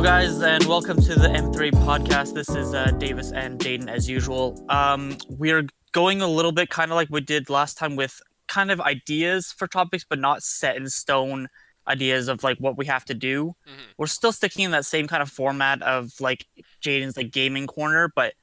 guys, and welcome to the M3 podcast. This is Davis and Jayden as usual. We're going a little bit kind of like we did last time with kind of ideas for topics, but not set in stone ideas of like what we have to do. Mm-hmm. We're still sticking in that same kind of format of like Jayden's like gaming corner, but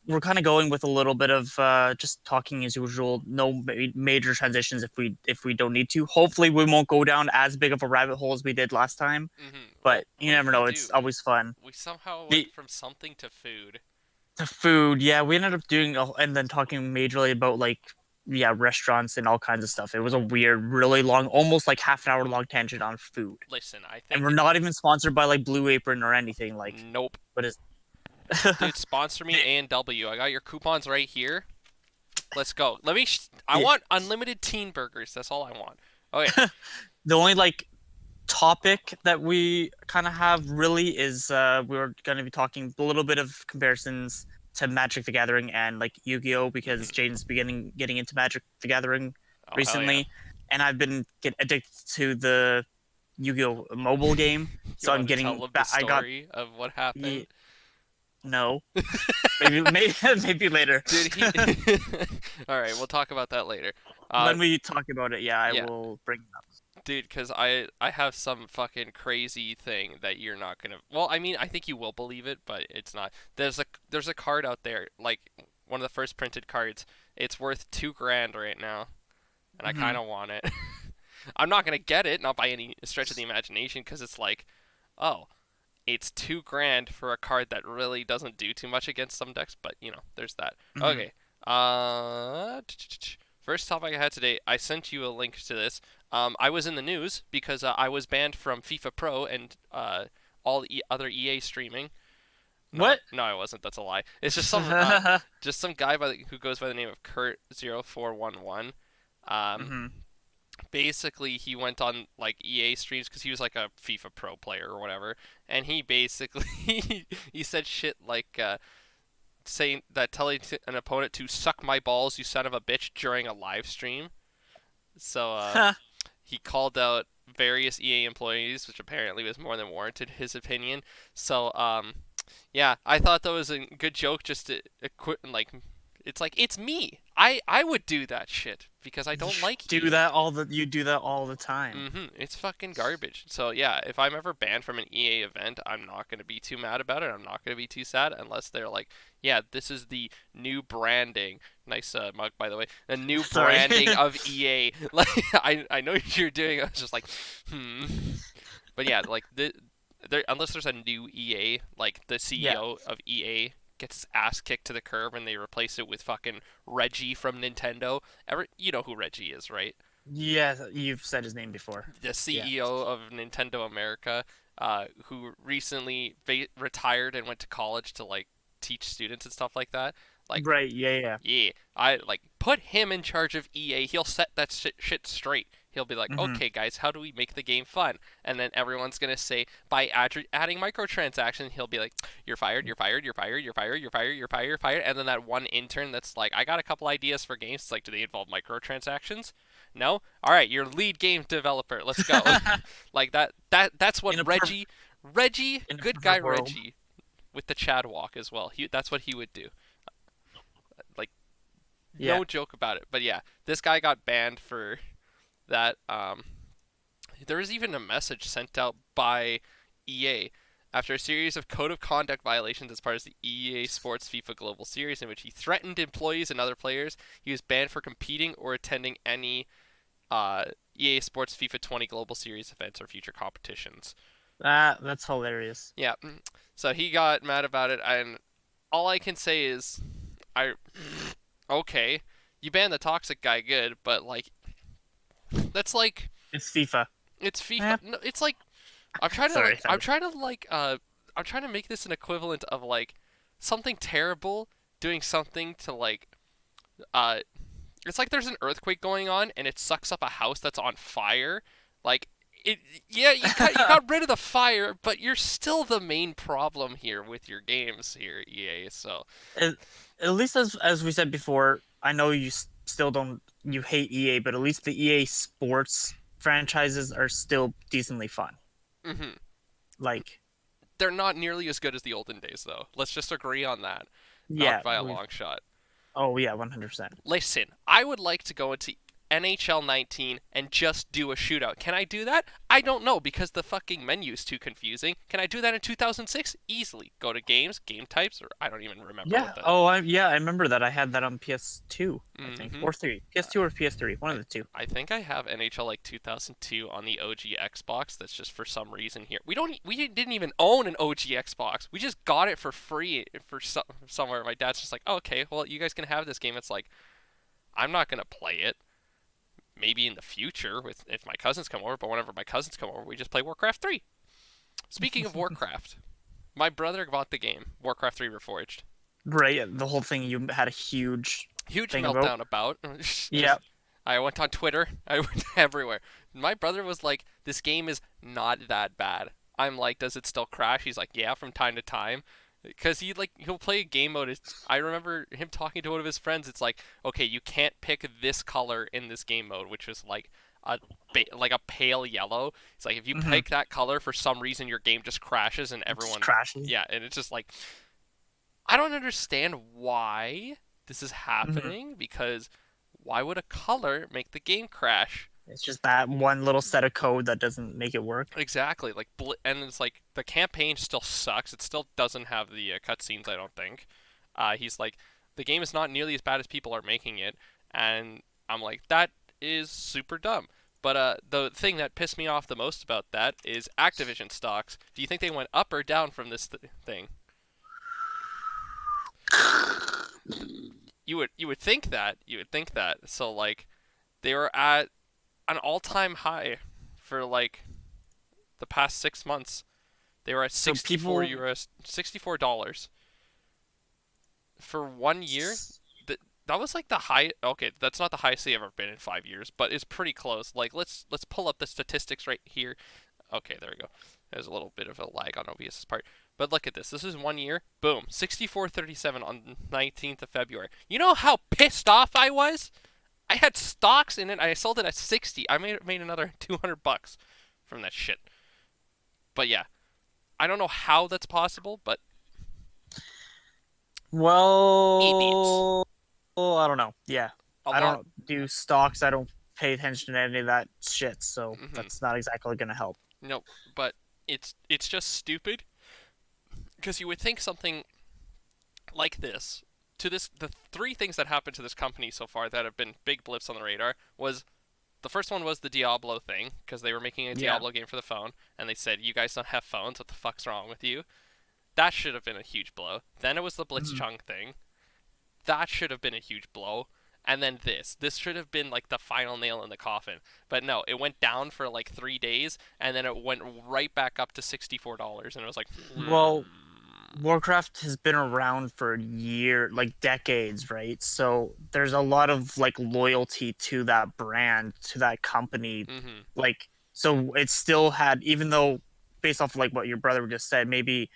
we're kind of going with a little bit of just talking as usual. No major transitions if we don't need to. Hopefully, we won't go down as big of a rabbit hole as we did last time. Mm-hmm. Well, But you what did never we know. do? It's always fun. We somehow The went from something to food. the food, yeah, we ended up doing and then talking majorly about like restaurants and all kinds of stuff. It was a weird, really long, almost like half an hour long tangent on food. Listen, I And think we're not even sponsored by like Blue Apron or anything. Like, nope. what is? Dude, sponsor me A&W. I got your coupons right here. Let's go. I Yeah. want unlimited teen burgers. That's all I want. Okay. The only like topic that we kind of have really is we're going to be talking a little bit of comparisons to Magic the Gathering and like Yu-Gi-Oh because Jaden's getting into Magic the Gathering Oh, hell recently, yeah. and I've been addicted to the Yu-Gi-Oh mobile game, You so I'm want to getting tell them back. the story of what happened? No, maybe later. Dude, he... All right, we'll talk about that later. When we talk about it, I yeah. will bring it up. Dude, because I have some fucking crazy thing that you're not gonna. Well, I mean, I think you will believe it, but it's not. There's a card out there, like one of the first printed cards. It's worth $2,000 right now, and I kind of want it. I'm not gonna get it, not by any stretch of the imagination, because it's like, oh, it's $2,000 for a card that really doesn't do too much against some decks. But there's that. Okay. First topic I had today. I sent you a link to this. I was in the news because I was banned from FIFA Pro and all other EA streaming. No, What? No, I wasn't. That's a lie. It's just some guy who goes by the name of Kurt0411. Basically, he went on like EA streams because he was like a FIFA Pro player or whatever, and he basically he said shit like telling an opponent to suck my balls, you son of a bitch, during a live stream. So he called out various EA employees, which apparently was more than warranted, his opinion. So, yeah, I thought that was a good joke just to quit, like, it's like, it's me. I would do that shit because I don't like You do that all the time. It's fucking garbage. So, yeah, if I'm ever banned from an EA event, I'm not going to be too mad about it. I'm not going to be too sad unless they're like, yeah, this is the new branding. Nice mug, by the way. The new branding of EA. Like, I know what you're doing. I was just like, But yeah, like, unless there's a new EA, like the CEO of EA gets his ass kicked to the curb and they replace it with fucking Reggie from Nintendo. You know who Reggie is, right? Yeah, you've said his name before. The CEO of Nintendo America, who recently retired and went to college to like teach students and stuff like that. Like, right, yeah. I like put him in charge of EA. He'll set that shit straight. He'll be like, okay, guys, how do we make the game fun? And then everyone's gonna say by adding microtransactions. He'll be like, you're fired, you're fired, you're fired, you're fired, you're fired, you're fired, you're fired. And then that one intern that's like, I got a couple ideas for games. It's like, do they involve microtransactions? No. All right, you're lead game developer. Let's go. Like that. That's what Reggie, good guy world. Reggie, with the Chad walk as well. That's what he would do. Like, no joke about it. But yeah, this guy got banned for that. There was even a message sent out by EA after a series of code of conduct violations as part of the EA Sports FIFA Global Series in which he threatened employees and other players. He was banned for competing or attending any EA Sports FIFA 20 Global Series events or future competitions. That's hilarious. Yeah, so he got mad about it, and all I can say is, okay, you banned the toxic guy, good, but like, that's like, it's FIFA. It's FIFA. No, it's like, I'm trying to make this an equivalent of like something terrible doing something to like, it's like there's an earthquake going on and it sucks up a house that's on fire. Like, you got rid of the fire, but you're still the main problem here with your games here, EA. So at least as we said before, I know you still you hate EA, but at least the EA Sports franchises are still decently fun. Like, They're not nearly as good as the olden days, though. Let's just agree on that. Not Yeah, by a we've. long shot. Oh yeah, 100%. Listen, I would like to go into NHL 19 and just do a shootout. Can I do that? I don't know because the fucking menu is too confusing. Can I do that in 2006? Easily. Go to games, game types, or I don't even remember Yeah. what the. Oh, I remember that. I had that on PS2, I think, Mm-hmm. or three. PS2 or PS3, one I, of the two. I think I have NHL like 2002 on the OG Xbox. That's just for some reason here. We didn't even own an OG Xbox. We just got it for free for somewhere. My dad's just like, oh, okay, well you guys can have this game. It's like I'm not gonna play it. Maybe in the future with if my cousins come over, but whenever my cousins come over, we just play Warcraft 3. Speaking of Warcraft, my brother bought the game Warcraft 3 Reforged. Right. The whole thing you had a huge Huge thing about. meltdown about. Yeah. Just I went on Twitter. I went everywhere. My brother was like, "This game is not that bad." I'm like, "Does it still crash?" He's like, "Yeah, from time to time." Because he'll play a game mode. I remember him talking to one of his friends. It's like, okay, you can't pick this color in this game mode, which was like a like a pale yellow. It's like if you Hmm. pick that color for some reason, your game just crashes and It just everyone, crashes. yeah, and it's just like I don't understand why this is Hmm. happening because why would a color make the game crash? It's just that one little set of code that doesn't make it work. Exactly. Like, and it's like the campaign still sucks. It still doesn't have the cutscenes. I don't think. He's like, the game is not nearly as bad as people are making it, and I'm like, that is super dumb. But the thing that pissed me off the most about that is Activision stocks. Do you think they went up or down from this thing? You would think that. You would think that. So like, they were at an all-time high for like the past 6 months. They were at So 64 people. euros, $64 for 1 year. That was like the high. Okay, that's not the highest they've ever been in 5 years, but it's pretty close. Like let's pull up the statistics right here. Okay, there we go. There's a little bit of a lag on OBS's part. But look at this. This is 1 year. Boom. 64.37 on 19th of February. You know how pissed off I was? I had stocks in it. I sold it at 60. I made another $200 from that shit. But yeah, I don't know how that's possible, but idiots. Well, I don't know. Yeah, A I lot. don't do stocks. I don't pay attention to any of that shit. So Mm-hmm. that's not exactly gonna help. No, but it's just stupid because you would think something like this to this the three things that happened to this company so far that have been big blips on the radar was the first one was the Diablo thing because they were making a Yeah. Diablo game for the phone and they said you guys don't have phones, what the fuck's wrong with you? That should have been a huge blow. Then it was the Mhm. Blitzchung thing. That should have been a huge blow. And then this should have been like the final nail in the coffin. But no, it went down for like 3 days and then it went right back up to $64 and it was like, Well, Warcraft has been around for years, like decades, right? So there's a lot of like loyalty to that brand, to that company. mm-hmm, Like, so it still had, even though based off like what your brother just said, maybe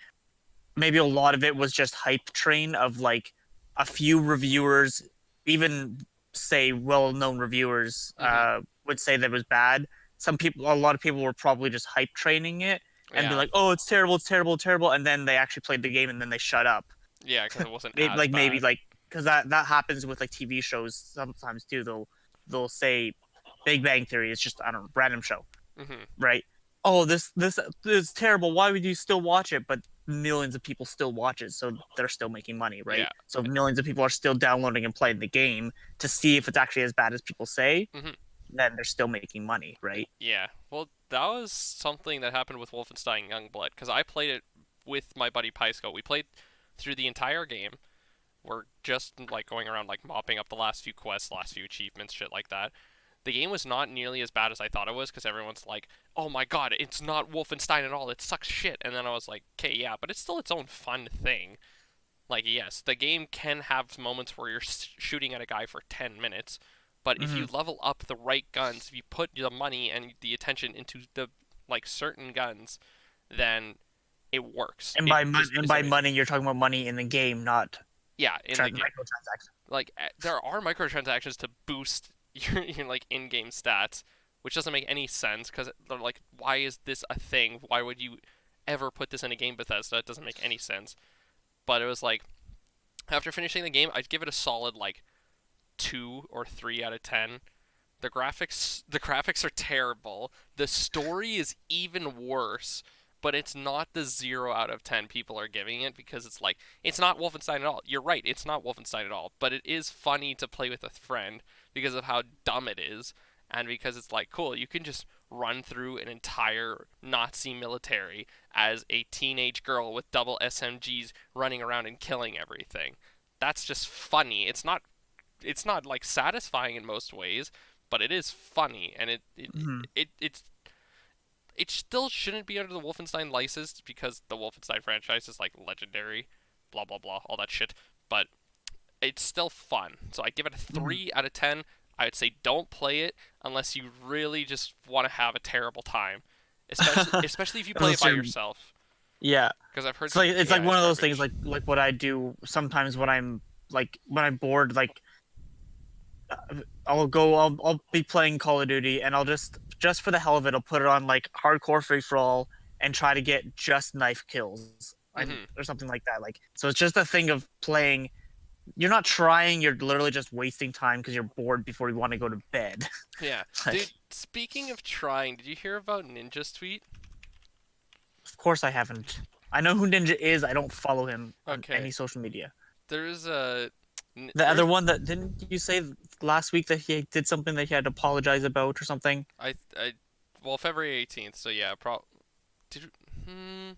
a lot of it was just hype train of like a few reviewers, even say well-known reviewers, mm-hmm, would say that it was bad. A lot of people were probably just hype training it and be yeah, like, "Oh, it's terrible, it's terrible, terrible," and then they actually played the game and then they shut up. yeah, because it wasn't Maybe as like maybe bad. like because that happens with like TV shows sometimes too. They'll say Big Bang Theory is just I don't know random show, Mm-hmm, right? Oh, this is terrible. Why would you still watch it? But millions of people still watch it, so they're still making money, right? yeah, So millions of people are still downloading and playing the game to see if it's actually as bad as people say. mm-hmm, Then they're still making money, right? yeah. Well, that was something that happened with Wolfenstein Youngblood because I played it with my buddy Pysko. We played through the entire game. We're just like going around like mopping up the last few quests, last few achievements, shit like that. The game was not nearly as bad as I thought it was because everyone's like, "Oh my god, it's not Wolfenstein at all. It sucks shit." And then I was like, "Okay, yeah, but it's still its own fun thing." Like, yes, the game can have moments where you're shooting at a guy for 10 minutes, but if Mm-hmm. you level up the right guns, if you put the money and the attention into the like certain guns, then it works. And It by just and is by amazing. money, you're talking about money in the game, not Yeah, in the game. microtransactions. Like there are microtransactions to boost your like in-game stats, which doesn't make any sense because they're like, why is this a thing? Why would you ever put this in a game, Bethesda. It doesn't make any sense. But it was like after finishing the game, I'd give it a solid like 2 or 3 out of 10. The graphics are terrible. The story is even worse, but it's not the 0 out of 10 people are giving it because it's like it's not Wolfenstein at all. You're right, it's not Wolfenstein at all, but it is funny to play with a friend because of how dumb it is and because it's like cool, you can just run through an entire Nazi military as a teenage girl with double SMGs running around and killing everything. That's just funny. It's not like satisfying in most ways, but it is funny, and Mhm. it still shouldn't be under the Wolfenstein license because the Wolfenstein franchise is like legendary, blah blah blah, all that shit. But it's still fun, so I give it a Mhm. 3 out of 10. I would say don't play it unless you really just want to have a terrible time, especially if you play it Unless by you're, yourself. yeah. Because I've heard It's like the AI one is of those things, garbage. like what I do sometimes when I'm when I'm bored, I'll be playing Call of Duty, and I'll just for the hell of it, I'll put it on like hardcore free for all and try to get just knife kills and Hmm. or something like that. Like, so it's just a thing of playing. You're not trying. You're literally just wasting time because you're bored before you want to go to bed. Yeah, dude. Like, Speaking of trying, did you hear about Ninja's tweet? of course I haven't. I know who Ninja is. I don't follow him on Okay, any social media. there's a The other there's one that didn't you say last week that he did something that he had to apologize about or something? I well February 18th. So yeah, did hmm.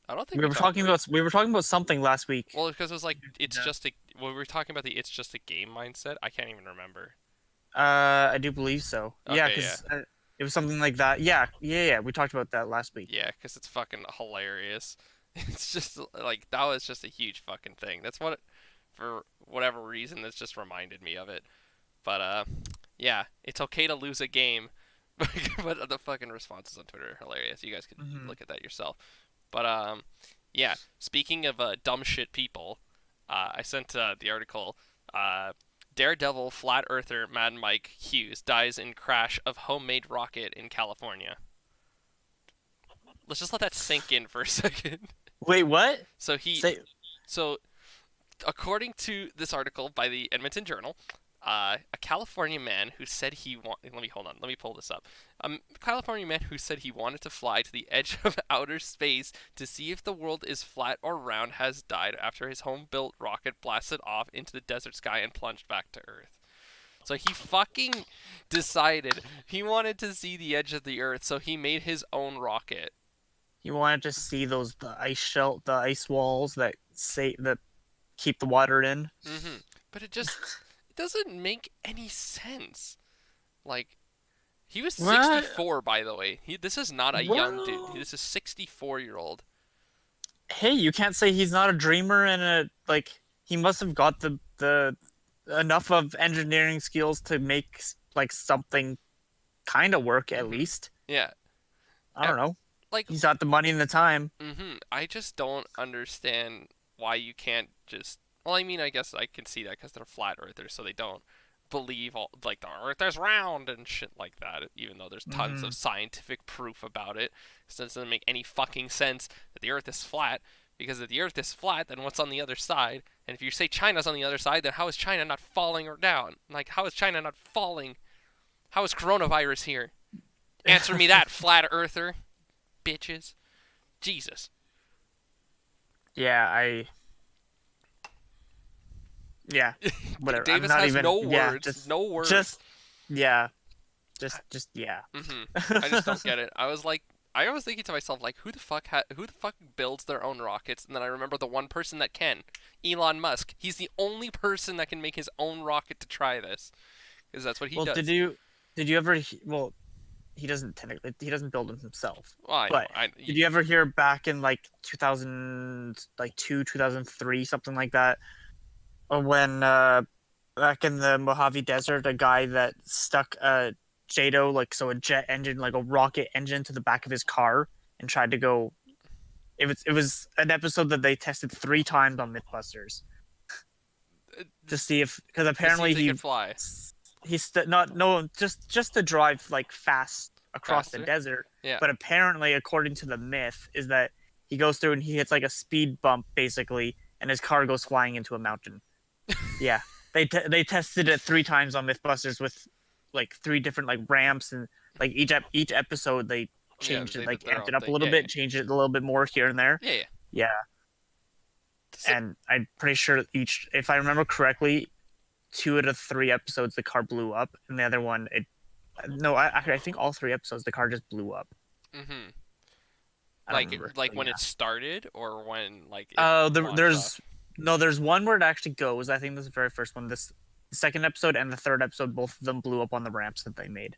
I don't think We we were talked talking about. about we were talking about something last week. Well, because it was like it's Yeah. just a. Well, we were talking about the it's just a game mindset. I can't even remember. I do believe so. Yeah, Okay, yeah, because it was something like that. Yeah, yeah, yeah. We talked about that last week. yeah, because it's fucking hilarious. It's just like that was just a huge fucking thing. That's what, for whatever reason, that's just reminded me of it. But yeah, it's okay to lose a game. But the fucking responses on Twitter are hilarious. You guys could Hmm. look at that yourself. But yeah. Speaking of dumb shit people, I sent the article. Uh, Daredevil flat earther Mad Mike Hughes dies in crash of homemade rocket in California. Let's just let that sink in for a second. Wait, what? So he, Say so according to this article by the Edmonton Journal, a California man who said he want. Let me hold on. Let me pull this up. A California man who said he wanted to fly to the edge of outer space to see if the world is flat or round has died after his home-built rocket blasted off into the desert sky and plunged back to Earth. So he fucking decided he wanted to see the edge of the Earth, so he made his own rocket. you wanted to see the ice walls that keep the water in. But it doesn't make any sense. Like he was What? 64, by the way. This is not a young dude. Well, This is 64-year-old. hey, you can't say he's not a dreamer and he must have got the enough of engineering skills to make like something kind of work at Mhm. least. Yeah. I don't know. Like He's got the money and the time. I just don't understand why you can't just. Well, I mean, I guess I can see that because they're flat earthers, so they don't believe all like the Earth is round and shit like that. Even though there's tons of Hmm. scientific proof about it, it doesn't make any fucking sense that the Earth is flat. Because if the Earth is flat, then what's on the other side? And if you say China's on the other side, then how is China not falling or down? Like, how is China not falling? How is coronavirus here? Answer me that, flat earther, bitches. Jesus. Yeah, yeah, whatever. I'm Davis not has even. no Yeah, words. No words. just, yeah, just, yeah. Mm-hmm. I just don't get it. I was thinking to myself, like, who the fuck builds their own rockets? And then I remember the one person that can, Elon Musk. He's the only person that can make his own rocket to try this, because that's what he Well, does. did you ever? Well, he doesn't build them himself. Well, I know. But did you ever hear back in like 2003, something like that, or when back in the Mojave Desert, a guy that stuck a JATO, like so a jet engine, like a rocket engine, to the back of his car and tried to go. It was an episode that they tested 3 times on MythBusters to see if because To see if apparently they could fly not no just to drive like fast across the faster. desert, Yeah. but apparently according to the myth is that he goes through and he hits like a speed bump basically, and his car goes flying into a mountain. Yeah, they tested it 3 times on MythBusters with like 3 different like ramps, and like each episode they Yeah, changed it, they like did their amped own it up a thing. little Yeah, bit, changed it a little bit more here and there. yeah, yeah. Yeah, So, and I'm pretty sure each, if I remember correctly, 2 out of 3 episodes the car blew up, and the other one it no, I think all 3 episodes the car just blew up. hmm I don't remember, like but when yeah. it started or when like it launched There's off. no, there's one where it actually goes. I think this is the very first one. This the second episode and the third episode, both of them blew up on the ramps that they made.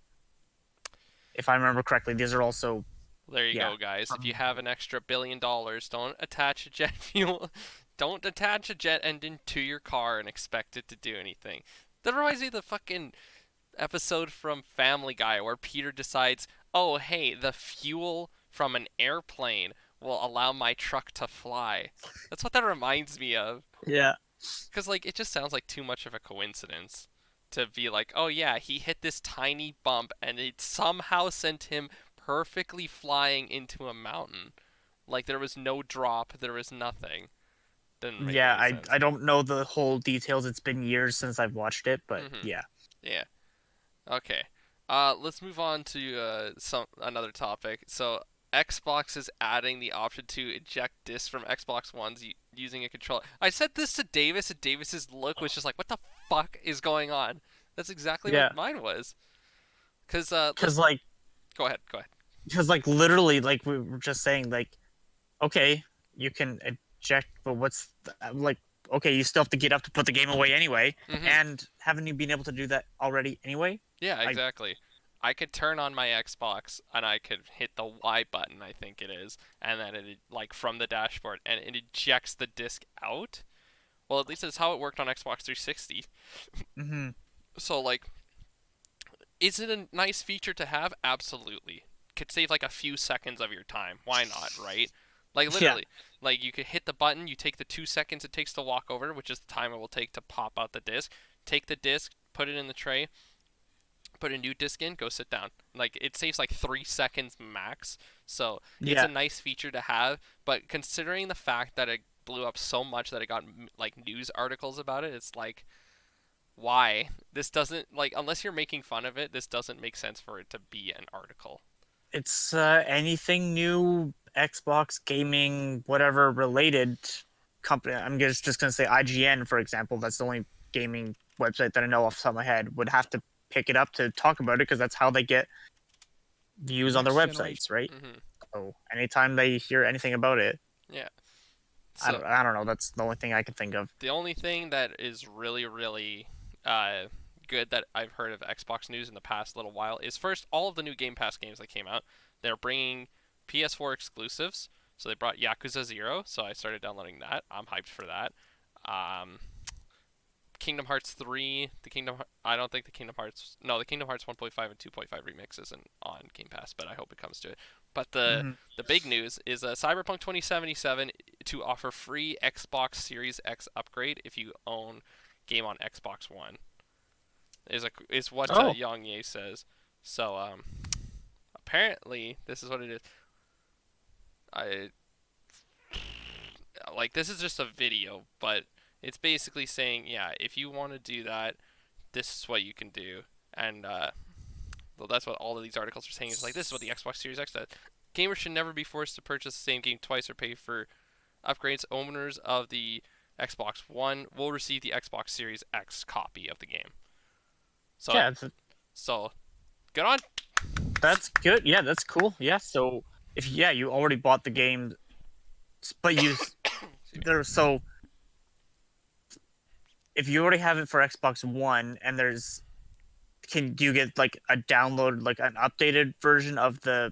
If I remember correctly, these are also There you yeah. go, guys. If you From, have an extra $1 billion, don't attach a jet fuel. Don't attach a jet engine to your car and expect it to do anything. That reminds me of the fucking episode from Family Guy where Peter decides, oh, hey, the fuel from an airplane will allow my truck to fly. That's what that reminds me of. yeah, Because, like, it just sounds like too much of a coincidence to be like, oh, yeah, he hit this tiny bump and it somehow sent him perfectly flying into a mountain. Like, there was no drop, there was nothing. Didn't make yeah. any I sense. don't know the whole details. It's been years since I've watched it, but hmm yeah, Yeah. Okay. Let's move on to some another topic. So Xbox is adding the option to eject discs from Xbox Ones using a controller. I said this to Davis, and Davis's look was just like, "What the fuck is going on?" That's exactly yeah. what mine was. Cause Because like, go ahead, go ahead. literally, like we were just saying, like, okay, you can eject, but like, okay, you still have to get up to put the game away anyway, hmm and haven't you been able to do that already anyway? Yeah, I exactly. I could turn on my Xbox and I could hit the Y button, I think it is, and then it like from the dashboard and it ejects the disc out. Well, at least that's how it worked on Xbox 360. hmm So like, is it a nice feature to have? Absolutely. Could save like a few seconds of your time. Why not, right? Like Yeah, literally, like you could hit the button, you take the 2 seconds it takes to walk over, which is the time it will take to pop out the disc. Take the disc, put it in the tray, put a new disc in, go sit down. Like it saves like 3 seconds max. So it's a yeah. nice feature to have. But considering the fact that it blew up so much that it got like news articles about it, it's like why? This doesn't like unless you're making fun of it, this doesn't make sense for it to be an article. It's anything new, Xbox gaming, whatever related company. I'm just gonna say IGN, for example. That's the only gaming website that I know off the top of my head. Would have to pick it up to talk about it because that's how they get views on their Next generation. websites, right? Mhm. So anytime they hear anything about it, Yeah. So I don't know. That's the only thing I can think of. the only thing that is really uh good that I've heard of Xbox news in the past little while is first all of the new Game Pass games that came out. They're bringing PS4 exclusives. So they brought Yakuza 0, so I started downloading that. I'm hyped for that. Um, Kingdom Hearts 3, I don't think the Kingdom Hearts no, the Kingdom Hearts 1.5 and 2.5 remix isn't on Game Pass, but I hope it comes to it. But Hmm. the big news is Cyberpunk 2077 to offer free Xbox Series X upgrade if you own game on Xbox One. Is what Oh, Yang Ye says. So apparently this is what it is. I like this is just a video, but it's basically saying, yeah, if you want to do that, this is what you can do. And well, that's what all of these articles are saying. Is like this is what the Xbox Series X does. Gamers should never be forced to purchase the same game twice or pay for upgrades. Owners of the Xbox One will receive the Xbox Series X copy of the game. So yeah, so good on. that's good. Yeah, that's cool. Yeah, so if you already bought the game, but there, so if you already have it for Xbox One and do you get like a download, like an updated version of the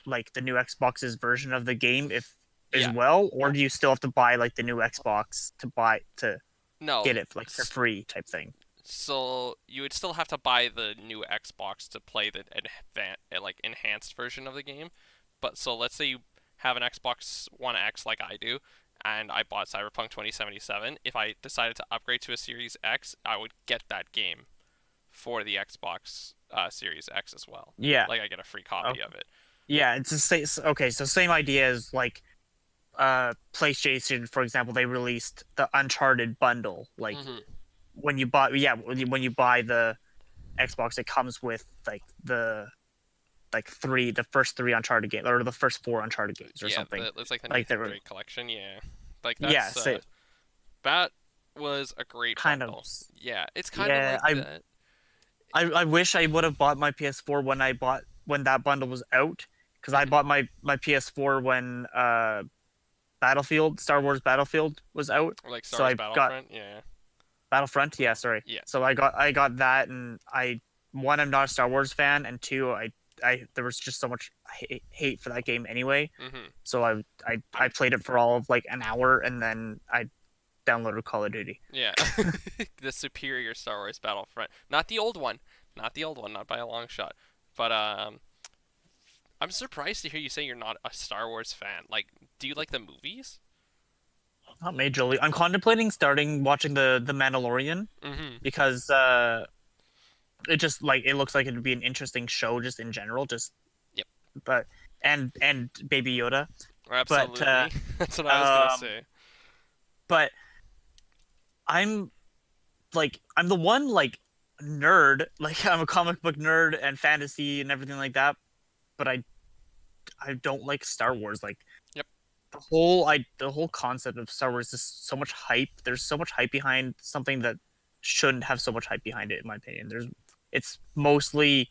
new Xbox's version of the game if as Yeah. well, or do you still have to buy like the new Xbox to No. get it like for free type thing? So you would still have to buy the new Xbox to play the like enhanced version of the game. But so let's say you have an Xbox One X like I do, and I bought Cyberpunk 2077. If I decided to upgrade to a Series X, I would get that game for the Xbox Series X as well. Yeah. Like I get a free Oh, copy of it. yeah, it's the same. Okay, so same idea as like PlayStation, for example, they released the Uncharted bundle. Like Hmm. when you buy, yeah, when you buy the Xbox, it comes with the first three Uncharted games or the first four Uncharted games or Yeah, something. it's like the Like they Nathan were, Drake collection. Yeah, like yeah, so that was a great kind of, bundle. Yeah, it's kind of yeah. like that. I wish I would have bought my PS4 when that bundle was out, because I Hmm. bought my PS4 when Star Wars Battlefield was out. Or like Star So Wars I got Battlefront. Yeah, Battlefront, yeah, sorry. yeah. So I got that, and one, I'm not a Star Wars fan, and two, I there was just so much hate for that game anyway. Hmm. So I I'm played it for all of like an hour, and then I downloaded Call of Duty. Yeah, the superior Star Wars Battlefront, not the old one, not the old one, not by a long shot. But I'm surprised to hear you say you're not a Star Wars fan. Like, do you like the movies? Not majorly. I'm contemplating starting watching the Mandalorian, Mm-hmm. because it just like it looks like it'd be an interesting show just in general, just Yep, but and Baby Yoda. But absolutely. That's what I was gonna um say. but I'm I'm the one like nerd, like I'm a comic book nerd and fantasy and everything like that, but I don't like Star Wars. Like Yep. the whole concept of Star Wars is so much hype. There's so much hype behind something that shouldn't have so much hype behind it, in my opinion. It's mostly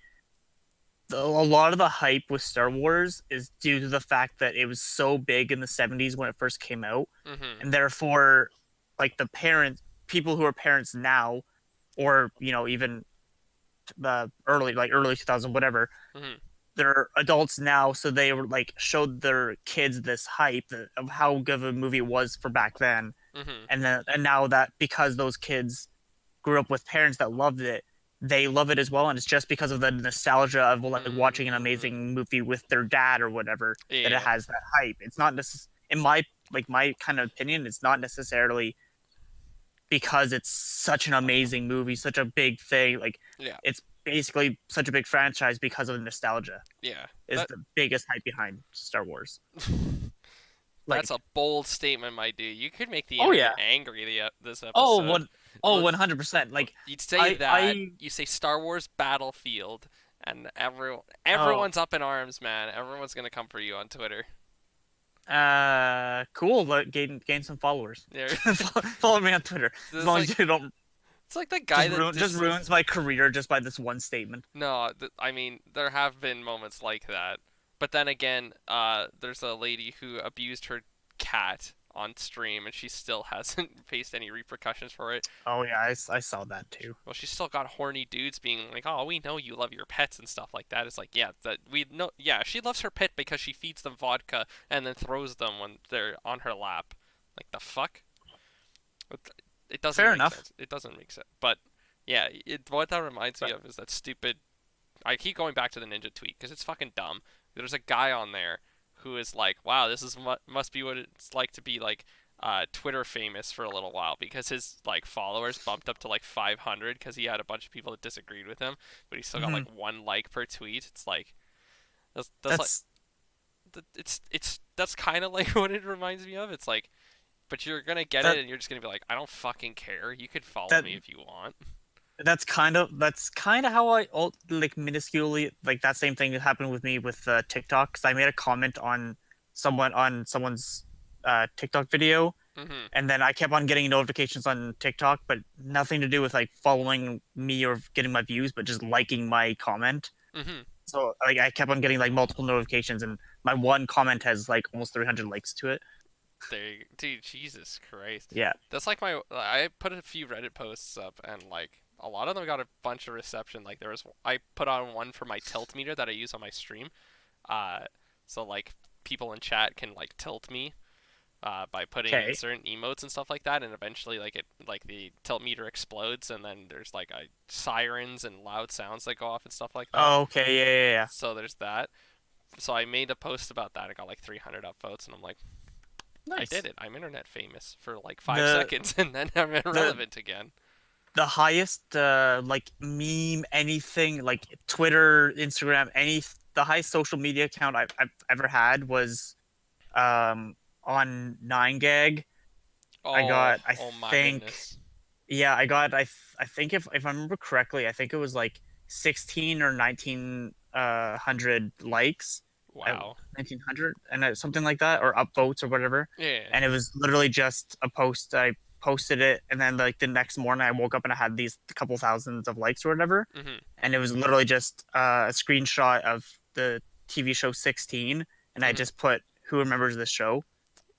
a lot of the hype with Star Wars is due to the fact that it was so big in the 70s when it first came out, Mm-hmm. and therefore like the parents people who are parents now, or even the early 2000 whatever, Mm-hmm. they're adults now, so they were like showed their kids this hype of how good of a movie it was for back then, Mm-hmm. and now that because those kids grew up with parents that loved it, they love it as well, and it's just because of the nostalgia of like watching an Mm-hmm. amazing movie with their dad or whatever that it Yeah. has that hype. It's not in my kind of opinion, it's not necessarily because it's such an amazing movie, such a big thing. Like Yeah. it's basically such a big franchise because of nostalgia Yeah. is That the biggest hype behind Star Wars. that's Like, a bold statement, my dude. You could make the oh internet yeah, angry this oh episode. Well, 100%. Like you'd say I that, I you say Star Wars Battlefield, and oh everyone's up in arms, man. Everyone's gonna come for you on Twitter. cool. But gain some followers. There, Follow me on Twitter. As it's long like as you don't it's like the guy that just ruins my career just by this one statement. No, I mean there have been moments like that, but then again, there's a lady who abused her cat on stream, and she still hasn't faced any repercussions for it. Oh yeah, I saw that too. Well, she's still got horny dudes being like, "Oh, we know you love your pets and stuff like that." It's like, yeah, that we know. Yeah, she loves her pet because she feeds them vodka and then throws them when they're on her lap. Like the fuck? It doesn't Fair make enough. sense. It doesn't make sense. But yeah, what that reminds me But of is that stupid. I keep going back to the ninja tweet because it's fucking dumb. There's a guy on there who is like, "Wow, this is must be what it's like to be like Twitter famous for a little while," because his like followers bumped up to like 500 because he had a bunch of people that disagreed with him, but he still got mhm. like one like per tweet. It's like that's like That's that's kind of like what it reminds me of. It's like, but you're gonna get it that and you're just gonna be like, I don't fucking care. You could follow that me if you want. that's kind of how like minusculely like that same thing that happened with me with TikTok, because I made a comment on someone's TikTok video, Mhm. and then I kept on getting notifications on TikTok, but nothing to do with like following me or getting my views, but just liking my comment. Mhm. So like I kept on getting like multiple notifications, and my one comment has like almost 300 likes to it. Dude, Jesus Christ. Yeah. That's like I put a few Reddit posts up and like a lot of them got a bunch of reception. Like I put on one for my tilt meter that I use on my stream. Uh, so like people in chat can like tilt me by putting in Okay. certain emotes and stuff like that, and eventually like the tilt meter explodes, and then there's like sirens and loud sounds that go off and stuff like that. Oh, okay. Yeah, yeah, yeah. So there's that. So I made a post about that. I got like 300 upvotes, and I'm like, I Nice. did it. I'm internet famous for like five The seconds, and then I'm the irrelevant again. the highest like meme anything like Twitter, Instagram, the highest social media account I've ever had was um on 9gag. I Oh, got, I oh my think, goodness. yeah, I think if I remember correctly, I think it was like 16 or 1900 likes, uh, Wow. 1900 and something like that, or upvotes or whatever. Yeah. And it was literally just a post. I posted it, and then like the next morning, I woke up and I had these couple thousands of likes or whatever. Mhm. And it was literally just a screenshot of the TV show 16, and I Mhm. just put who remembers this show.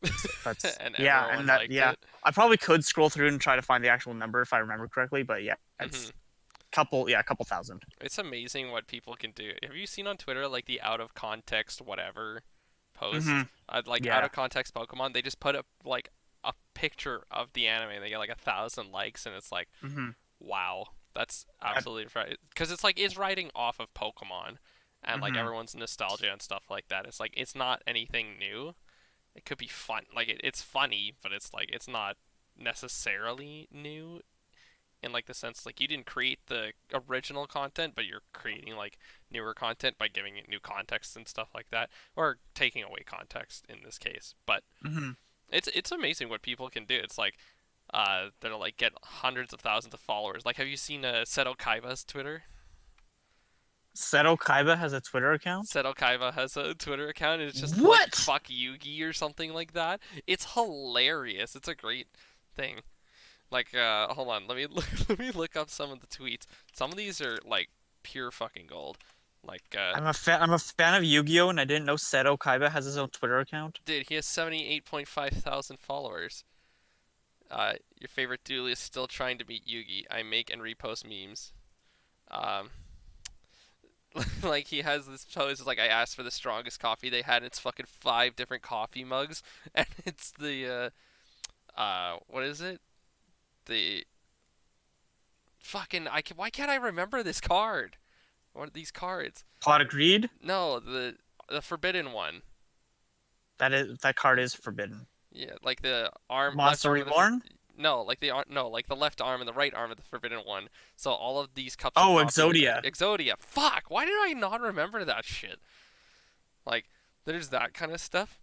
So that's And yeah, everyone and that liked yeah. it. I probably could scroll through and try to find the actual number if I remember correctly, but yeah, Mhm. it's a couple thousand. It's amazing what people can do. Have you seen on Twitter like the out of context whatever posts? Hmm. Like out Yeah. of context Pokemon, they just put up like a picture of the anime and they get like 1,000 likes and it's like, Hmm. wow, that's absolutely right. Because it's like it's writing off of Pokemon and like Hmm. everyone's nostalgia and stuff like that. It's like it's not anything new. It could be fun. Like it's funny, but it's like it's not necessarily new in like the sense like you didn't create the original content, but you're creating like newer content by giving it new context and stuff like that, or taking away context in this case. But Hmm. it's amazing what people can do. It's like they're like get hundreds of thousands of followers. Like, have you seen Seto Kaiba's Twitter? Seto Kaiba has a Twitter account. Seto Kaiba has a Twitter account, and it's just like What? fuck Yugi or something like that. It's hilarious. It's a great thing. Like, hold on, let me look, let me look up some of the tweets. Some of these are like pure fucking gold. Like, I'm a fan of Yu-Gi-Oh, and I didn't know Seto Kaiba has his own Twitter account. dude, he has 78.5 thousand followers. Your favorite duelist still trying to beat Yugi. I make and repost memes. Um, like he has this post it's like I asked for the strongest coffee they had. And it's fucking 5 different coffee mugs, and it's the what is it? The fucking why can't I remember this card? What are these cards? Pot of Greed. No, the forbidden one. That card is forbidden. Yeah, like the arm, left Monster arm of the Reborn. no, like no, like the left arm and the right arm of the forbidden one. So all of these cups of Oh, coffee are there. Exodia. Exodia. Fuck! Why did I not remember that shit? Like, there's that kind of stuff,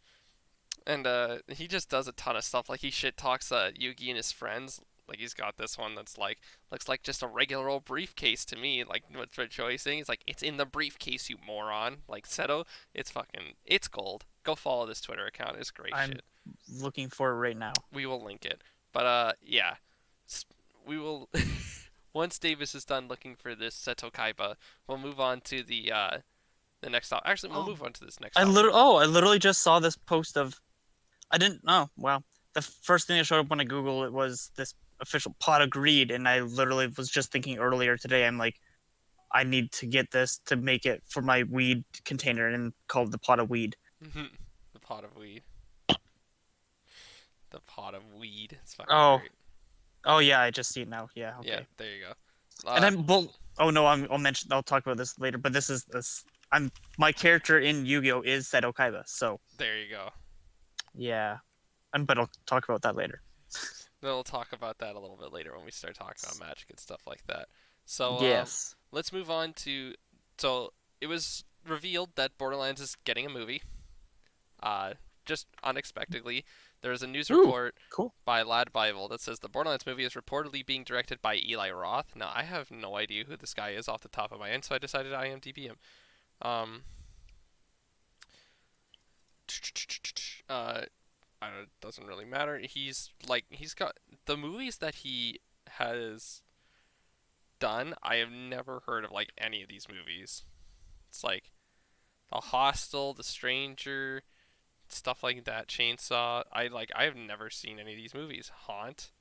and he just does a ton of stuff. Like he shit talks Yugi and his friends. Like he's got this one that's like looks like just a regular old briefcase to me. Like what's rejoicing? It's like it's in the briefcase, you moron. Like Seto, it's gold. Go follow this Twitter account. It's great I'm shit. looking for it right now. We will link it. But yeah, we will. Once Davis is done looking for this Seto Kaiba, we'll move on to the next topic. Actually, we'll Oh, move on to this next topic. I literally just saw this post of. I didn't. Oh, wow. The first thing that showed up when I Googled it was this official Pot of Greed, and I literally was just thinking earlier today. I'm like, I need to get this to make it for my weed container and called the Pot of Weed. The pot of weed. The pot of weed. It's fucking Oh, great. oh yeah, I just see it now. Yeah, Yeah, okay. there you go. And I'm well. Oh no, I'll mention. I'll talk about this later. But this is this. I'm my character in Yu-Gi-Oh is Seto Kaiba. So There you go. yeah, and but I'll talk about that later. We'll talk about that a little bit later when we start talking about magic and stuff like that. So Yes. let's move on to. So it was revealed that Borderlands is getting a movie. Uh, just unexpectedly, there is a news Ooh, report cool. by Lad Bible that says the Borderlands movie is reportedly being directed by Eli Roth. Now, I have no idea who this guy is off the top of my head, so I decided to IMDb him. Um, uh, it doesn't really matter. He's got the movies that he has done. I have never heard of like any of these movies. It's like The Hostel, The Stranger, stuff like that. Chainsaw. I have never seen any of these movies. Haunt.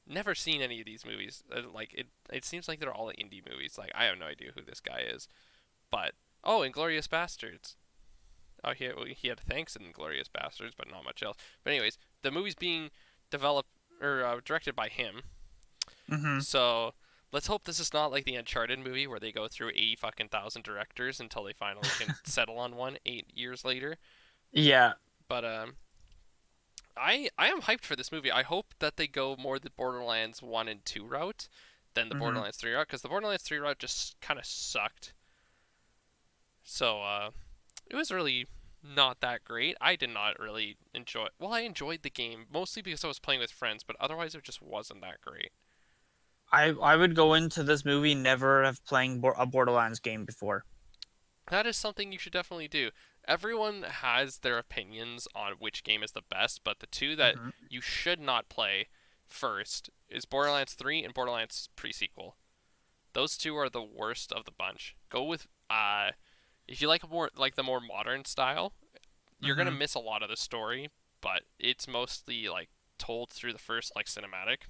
Never seen any of these movies. Like it seems like they're all indie movies. Like I have no idea who this guy is. But oh, Inglorious Bastards. Oh, he had thanks in Inglorious Bastards, but not much else. But anyways, the movie's being developed or directed by him. Mm-hmm. So let's hope this is not like the Uncharted movie where they go through 80 fucking thousand directors until they finally can settle on one 8 years later. Yeah. But I am hyped for this movie. I hope that they go more the Borderlands 1 and 2 route than the Mm-hmm. Borderlands 3 route because the Borderlands 3 route just kind of sucked. So it was really not that great. I did not really enjoy. Well, I enjoyed the game mostly because I was playing with friends, but otherwise it just wasn't that great. I would go into this movie never have playing a Borderlands game before. That is something you should definitely do. Everyone has their opinions on which game is the best, but the two that Hmm. you should not play first is Borderlands 3 and Borderlands pre-sequel. Those two are the worst of the bunch. Go with if you like more like the more modern style, you're going to Hmm. miss a lot of the story, but it's mostly like told through the first like cinematic.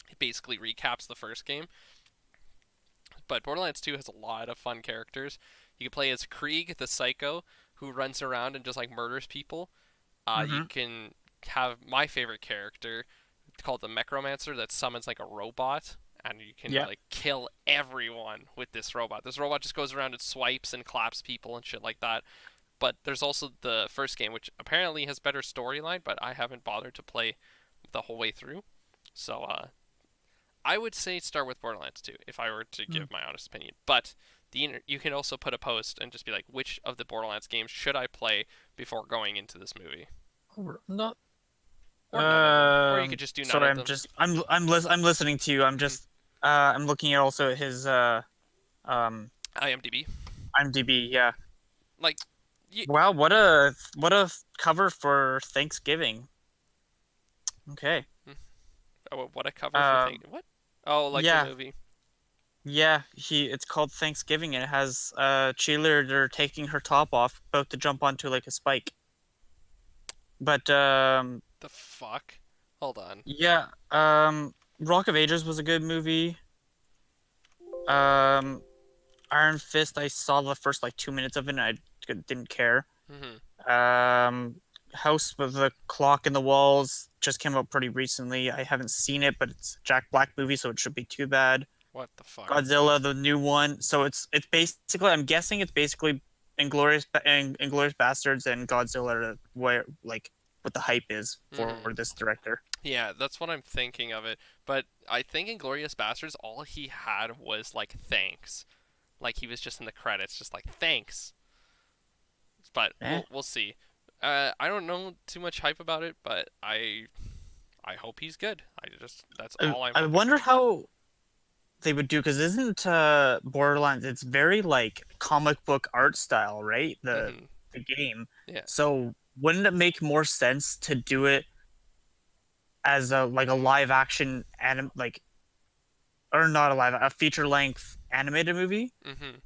It basically recaps the first game. But Borderlands 2 has a lot of fun characters. You can play as Krieg, the psycho, who runs around and just like murders people. You Hmm. can have my favorite character called the Necromancer that summons like a robot, and you can Yeah. like kill everyone with this robot. This robot just goes around and swipes and claps people and shit like that. But there's also the first game, which apparently has better storyline, but I haven't bothered to play the whole way through. So I would say start with Borderlands 2 if I were to give my honest opinion. But you can also put a post and just be like, which of the Borderlands games should I play before going into this movie, No. or none of them, or you could just do none Sorry, of them. I'm listening to you. Mm-hmm. I'm looking at also his um IMDb, IMDb. Yeah. like, you, Wow, what a cover for Thanksgiving. Okay. oh, what a cover for thing. Um, What? Oh, like the yeah, movie. yeah. It's called Thanksgiving, and it has a cheerleader taking her top off, about to jump onto like a spike. But The fuck? Hold on. yeah. Rock of Ages was a good movie. Um, Iron Fist. I saw the first like 2 minutes of it, and I didn't care. Mm-hmm. Um, House with the Clock in the Walls just came out pretty recently. I haven't seen it, but it's a Jack Black movie, so it should be too bad. What the fuck? Godzilla, the new one. So it's basically I'm guessing it's basically Inglorious Bastards and Godzilla are where like what the hype is for Mm-hmm. this director. Yeah, that's what I'm thinking of it. But I think Inglorious Bastards, all he had was like thanks. Like he was just in the credits, just like thanks. But Eh. we'll see. I don't know too much hype about it, but I hope he's good. I just that's all I'm I hoping wonder for. how they would do because isn't Borderlands? It's very like comic book art style, right? Hmm. The game. Yeah. So wouldn't it make more sense to do it as a like a live action anim like or not a live a feature length animated movie Hmm.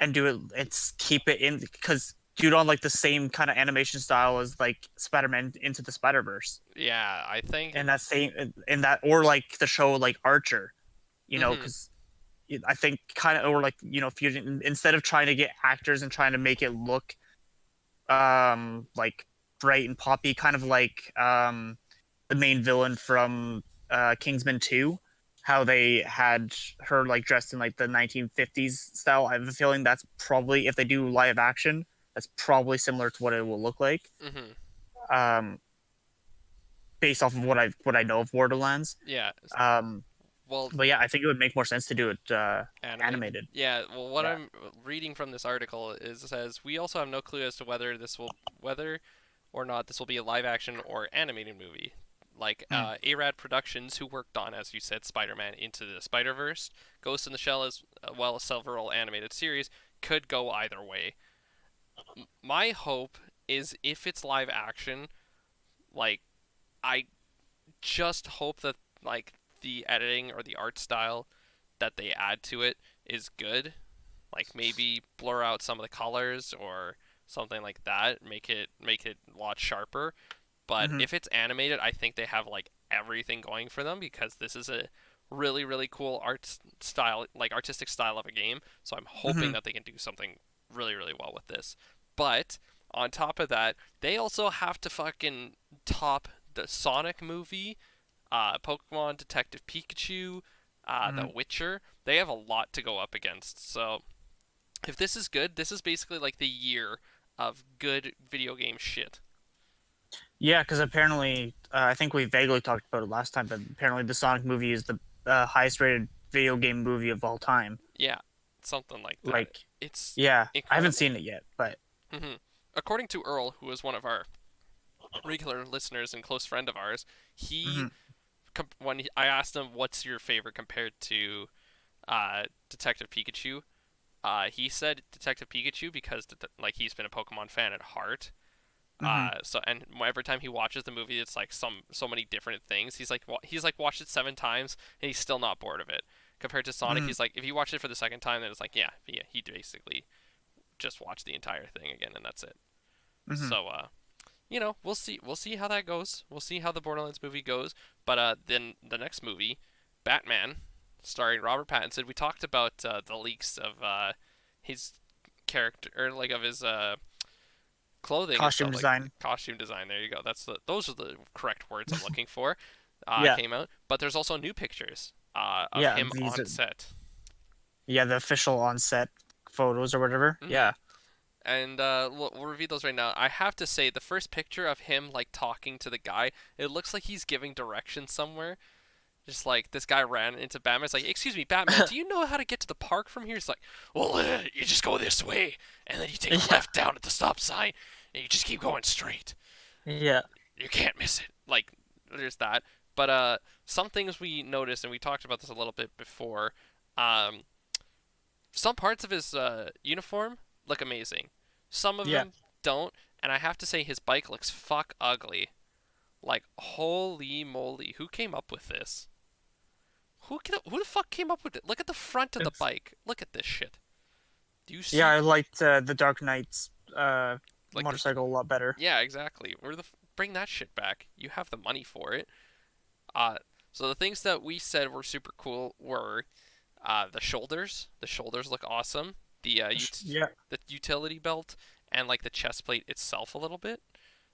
and do it it's keep it in because do it on like the same kind of animation style as like Spider-Man Into the Spider-Verse Yeah, I think. and that same in that or like the show like Archer, Hmm. because I think kind of or like fusion instead of trying to get actors and trying to make it look like bright and poppy, kind of like the main villain from Kingsman 2, how they had her like dressed in like the 1950s style. I have a feeling that's probably if they do live action, that's probably similar to what it will look like. Hmm. Um, based off of what I know of Borderlands. Yeah. Um, Well, but yeah, I think it would make more sense to do it animated. animated. Yeah. Well, what Yeah. I'm reading from this article is it says we also have no clue as to whether or not this will be a live action or animated movie. Like Hmm. Arad Productions, who worked on, as you said, Spider-Man Into the Spider-Verse, Ghost in the Shell, as well as several animated series, could go either way. My hope is if it's live action, like I just hope that like the editing or the art style that they add to it is good. Like maybe blur out some of the colors or something like that, make it a lot sharper. But Hmm. if it's animated, I think they have like everything going for them because this is a really cool art style, like artistic style of a game. So I'm hoping Hmm. that they can do something really well with this. But on top of that, they also have to fucking top the Sonic movie, Pokemon Detective Pikachu, The Hmm. Witcher. They have a lot to go up against. So if this is good, this is basically like the year of good video game shit. Yeah, because apparently, I think we vaguely talked about it last time, but apparently the Sonic movie is the highest rated video game movie of all time. Yeah, something like that. Like, It's yeah, I haven't incredible. seen it yet, but Hmm. according to Earl, who is one of our regular listeners and close friend of ours, he Hmm. I asked him what's your favorite compared to Detective Pikachu, he said Detective Pikachu because like he's been a Pokemon fan at heart. Hmm. So and every time he watches the movie, it's like so many different things. He's like watched it 7 times and he's still not bored of it. Compared to Sonic, Hmm. he's like if you watch it for the second time, then it's like yeah, he basically just watched the entire thing again and that's it. Hmm. So we'll see how that goes. We'll see how the Borderlands movie goes. But then the next movie, Batman, starring Robert Pattinson. We talked about the leaks of his character or like of his clothing and Costume stuff like design. costume design. There you go. Those are the correct words I'm looking for. Yeah. Came out, but there's also new pictures of Yeah. him These on are, set. yeah, the official on-set photos or whatever. Hmm. Yeah. And we'll review those right now. I have to say, the first picture of him like talking to the guy, it looks like he's giving directions somewhere. Just like this guy ran into Batman. It's like, excuse me, Batman, do you know how to get to the park from here? He's like, well, you just go this way, and then you take a Yeah. left down at the stop sign, and you just keep going straight. Yeah. You can't miss it. Like, there's that. But some things we noticed, and we talked about this a little bit before. Um, some parts of his uniform look amazing. Some of Yeah. them don't, and I have to say his bike looks fuck ugly. Like, holy moly, who came up with this? Who the fuck came up with it? Look at the front of the It's bike. Look at this shit. Do you yeah, see? I liked the Dark Knight's Like the motorcycle a lot better. yeah, exactly. Bring that shit back? You have the money for it. Uh, so the things that we said were super cool were the shoulders. The shoulders look awesome. Yeah. The utility belt and like the chest plate itself a little bit.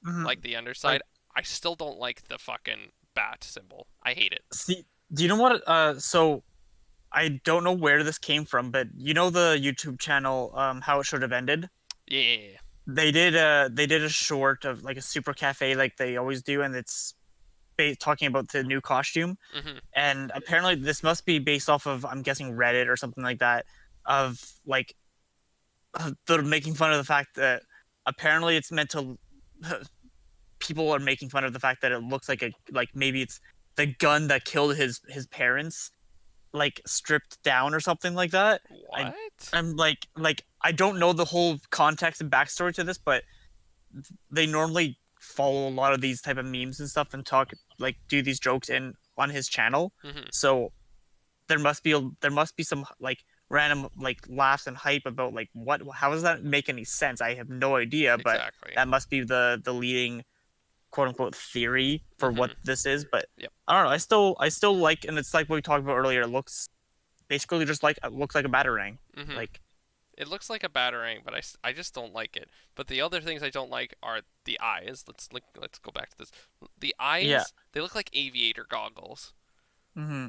Hmm. Like the underside. Like, I still don't like the fucking bat symbol. I hate it. see, do you know what? So I don't know where this came from, but you know the YouTube channel, How It Should Have Ended. Yeah. They did a short of like a super cafe like they always do, and it's talking about the new costume. Mhm. And apparently this must be based off of, I'm guessing, Reddit or something like that, of like they're making fun of the fact that apparently it's meant to people are making fun of the fact that it looks like a like maybe it's the gun that killed his parents like stripped down or something like that. I What? I'm like I don't know the whole context and backstory to this, but they normally follow a lot of these type of memes and stuff and talk like do these jokes in on his channel. Mhm. So there must be some like random like laughs and hype about like what how does that make any sense? I have no idea, but Exactly. that must be the leading quote unquote theory for what Mhm. this is. But Yep. I don't know. I still like, and it's like what we talked about earlier. It looks basically just like it looks like a batarang. Mhm. Like It looks like a batarang, but I just don't like it. But the other things I don't like are the eyes. Let's go back to this. The yeah. eyes, they look like aviator goggles. Hmm.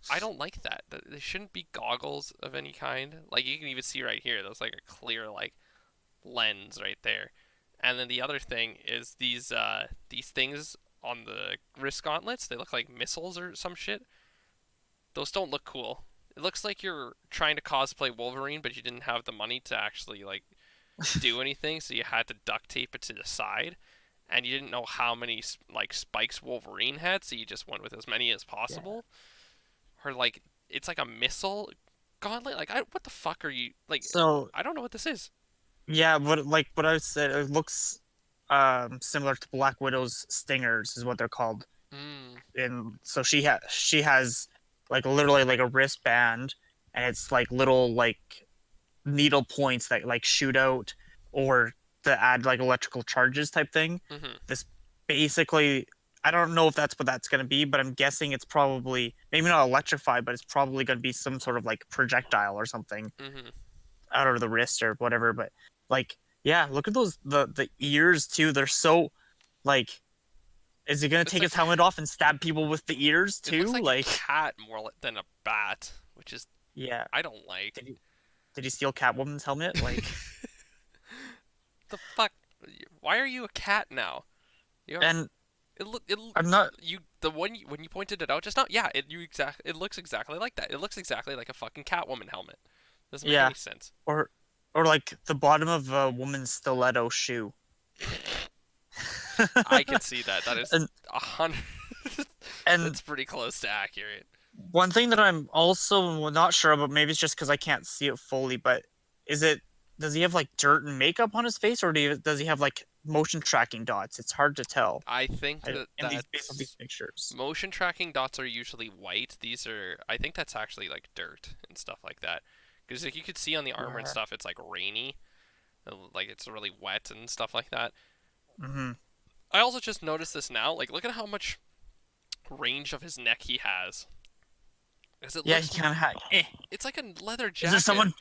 I don't like that. They shouldn't be goggles of any kind. Like you can even see right here, there's like a clear like lens right there. And then the other thing is these things on the wrist gauntlets, they look like missiles or some shit. Those don't look cool. It looks like you're trying to cosplay Wolverine, but you didn't have the money to actually like do anything, so you had to duct tape it to the side, and you didn't know how many like spikes Wolverine had, so you just went with as many as Yeah. possible. Or like it's like a missile gauntlet. Like what the fuck are you like? So I don't know what this is. yeah, what I said, it looks similar to Black Widow's stingers is what they're called. Mm, And so she has like literally like a wristband, and it's like little like needle points that like shoot out or to add like electrical charges type thing. mhm, This basically, I don't know if that's what that's going to be, but I'm guessing it's probably maybe not electrified, but it's probably going to be some sort of like projectile or something mhm. out of the wrist or whatever. But like, yeah, look at those the ears too. They're so like, is he going to It's take his like helmet off and stab people with the ears it looks too? like a Like, cat more than a bat, which is yeah. I don't like. Did he did he steal Catwoman's helmet? Like, The fuck? Why are you a cat now? You and it I'm not. you the one when you pointed it out just now. Yeah, it looks exactly like that. It looks exactly like a fucking Catwoman helmet. Doesn't make Yeah, any sense. or like the bottom of a woman's stiletto shoe. I can see that. That is and 100. and That's pretty close to accurate. one thing that I'm also not sure about, maybe it's just because I can't see it fully, but is it does he have like dirt and makeup on his face, or does he have like motion tracking dots? It's hard to tell. I think that In these based on these that's pictures. motion tracking dots are usually white. These are, I think that's actually like dirt and stuff like that. Because like you could see on the armor and Yeah. stuff, it's like rainy, like it's really wet and stuff like that. Hmm. I also just noticed this now. Like, look at how much range of his neck he has. Because it Yeah, he looks, kind of had. it's like a leather Is there jacket. someone? Yeah.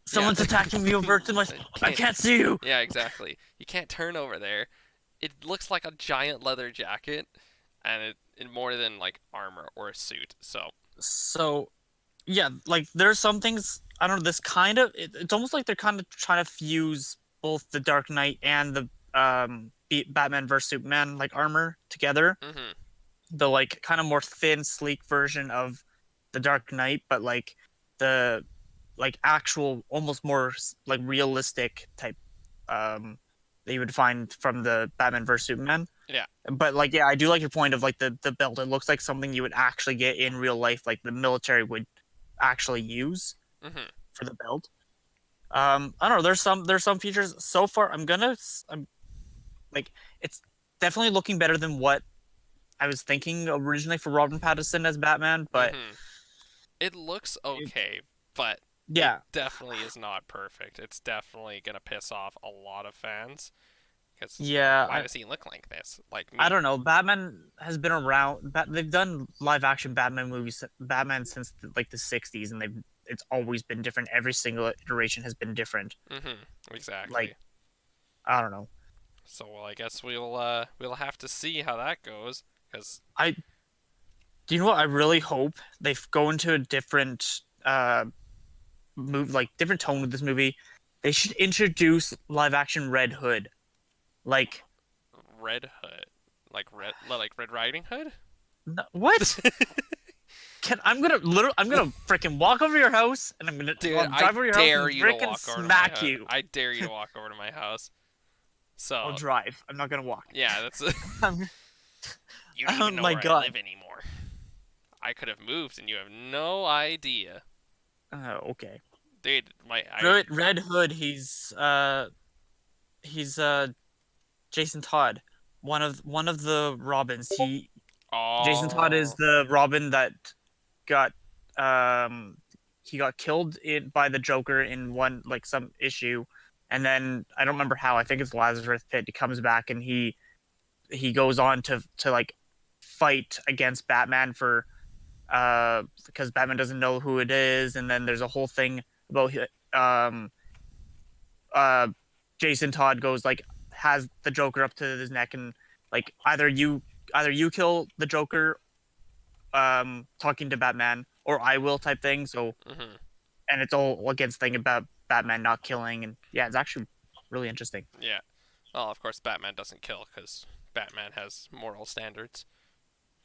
Someone's attacking me over to my. You I can't. can't see you. Yeah, exactly. You can't turn over there. It looks like a giant leather jacket, and it more than like armor or a suit. So. So yeah, like there's some things I don't know. This kind of it's almost like they're kind of trying to fuse both the Dark Knight and the Batman versus Superman like armor together. Mhm. The like kind of more thin, sleek version of the Dark Knight, but like the like actual, almost more like realistic type that you would find from the Batman versus Superman. Yeah. But like, yeah, I do like your point of like the belt. It looks like something you would actually get in real life, like the military would actually use Mhm. for the belt. I don't know. There's some features so far. I'm like it's definitely looking better than what I was thinking originally for Robin Pattinson as Batman. But Mhm. It looks it, okay, but it yeah, definitely is not perfect. It's definitely gonna piss off a lot of fans because yeah, why does he look like this? Like I me. don't know. Batman has been around. They've done live action Batman movies, Batman since like the '60s, and they've it's always been different. Every single iteration has been different. Mhm. Like Exactly. I don't know. So well, I guess we'll have to see how that goes because I Do you know what I really hope they go into a different move, like different tone with this movie. They should introduce live action Red Hood. Like Red Hood, like Red Riding Hood. what? I'm gonna freaking walk over your house and Dude, I'll I drive over your house dare and you to freaking walk over to my smack house. you. I dare you to walk over to my house. I'll So, drive. I'm not gonna walk. yeah, that's I'm, you don't oh even know my where I live god. anymore. I could have moved and you have no idea. Okay. Dude, my I Red Hood. He's Jason Todd, one of the Robins. Jason Todd is oh, the Robin that got um he got killed by the Joker in one like some issue, and then I don't remember how. I think it's Lazarus Pit. He comes back and he goes on to like fight against Batman for because Batman doesn't know who it is, and then there's a whole thing about um uh Jason Todd goes like has the Joker up to his neck and like either you kill the Joker talking to Batman or I will type thing. So mhm, and it's all against thing about Batman not killing and yeah, it's actually really interesting. yeah. Well, of course, Batman doesn't kill because Batman has moral standards.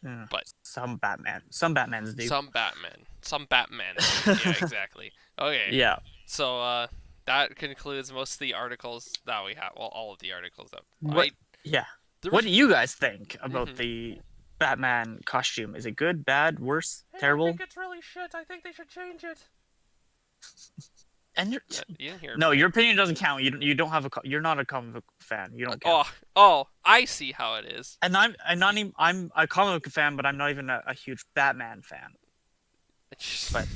Hmm. But Some Batmans do. some Batmen do. Yeah, exactly. Okay, Yeah. so that concludes most of the articles that we have. Well, all of the articles that What? Yeah. there What was. do you guys think about Mhm. the Batman costume? Is it good, bad, worse, Hey, I terrible? think it's really shit. I think they should change it. And You didn't hear no, me. your opinion doesn't count. You don't have you're not a comic book fan. You don't count. Oh, I see how it is. And I'm a comic book fan, but I'm not even a huge Batman fan. But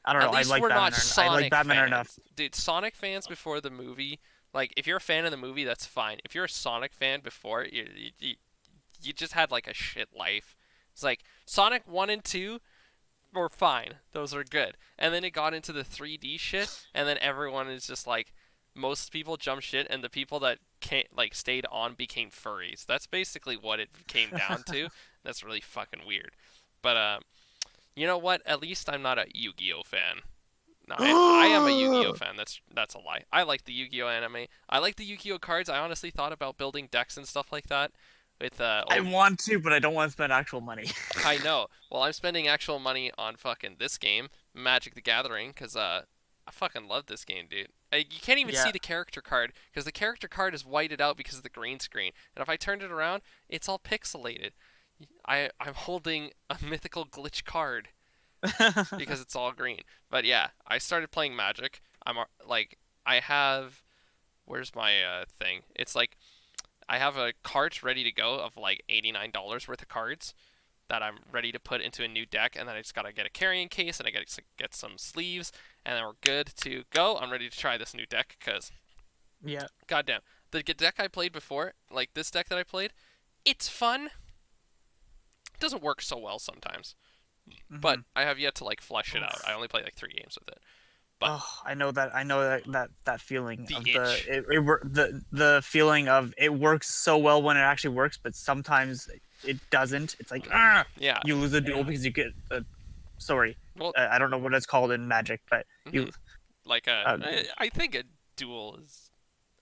I don't At know. least we're not I like Sonic Batman enough. fans. Dude, Sonic fans before the movie, like, if you're a fan of the movie, that's fine. If you're a Sonic fan before, you just had, like, a shit life. It's like, Sonic 1 and 2 were fine. Those are good. And then it got into the 3D shit, and then everyone is just like, most people jump shit, and the people that can't, like, stayed on became furries. That's basically what it came down to. That's really fucking weird. But, you know what? At least I'm not a Yu-Gi-Oh fan. No, I am a Yu-Gi-Oh fan. That's a lie. I like the Yu-Gi-Oh anime. I like the Yu-Gi-Oh cards. I honestly thought about building decks and stuff like that with I old. want to, but I don't want to spend actual money. I know. Well, I'm spending actual money on fucking this game, Magic the Gathering, cuz I fucking love this game, dude. You can't even see Yeah. the character card because the character card is whited out because of the green screen. And if I turned it around, it's all pixelated. I'm holding a mythical glitch card because it's all green. But yeah, I started playing Magic. Like I have where's my thing? It's like I have a cart ready to go of like $89 worth of cards that I'm ready to put into a new deck, and then I just gotta get a carrying case and I gotta get some sleeves, and then we're good to go. I'm ready to try this new deck because, Yeah. goddamn, the deck I played before, like this deck that I played, it's fun. It doesn't work so well sometimes, but Hmm. I have yet to like flesh it out. I only played like 3 games with it, but Oh, I know that. I know that feeling the of itch, the feeling of it works so well when it actually works, but sometimes it doesn't. It's like yeah. you lose a duel because you get sorry, Well, I don't know what it's called in Magic, but hmm you like uh, I think a duel is,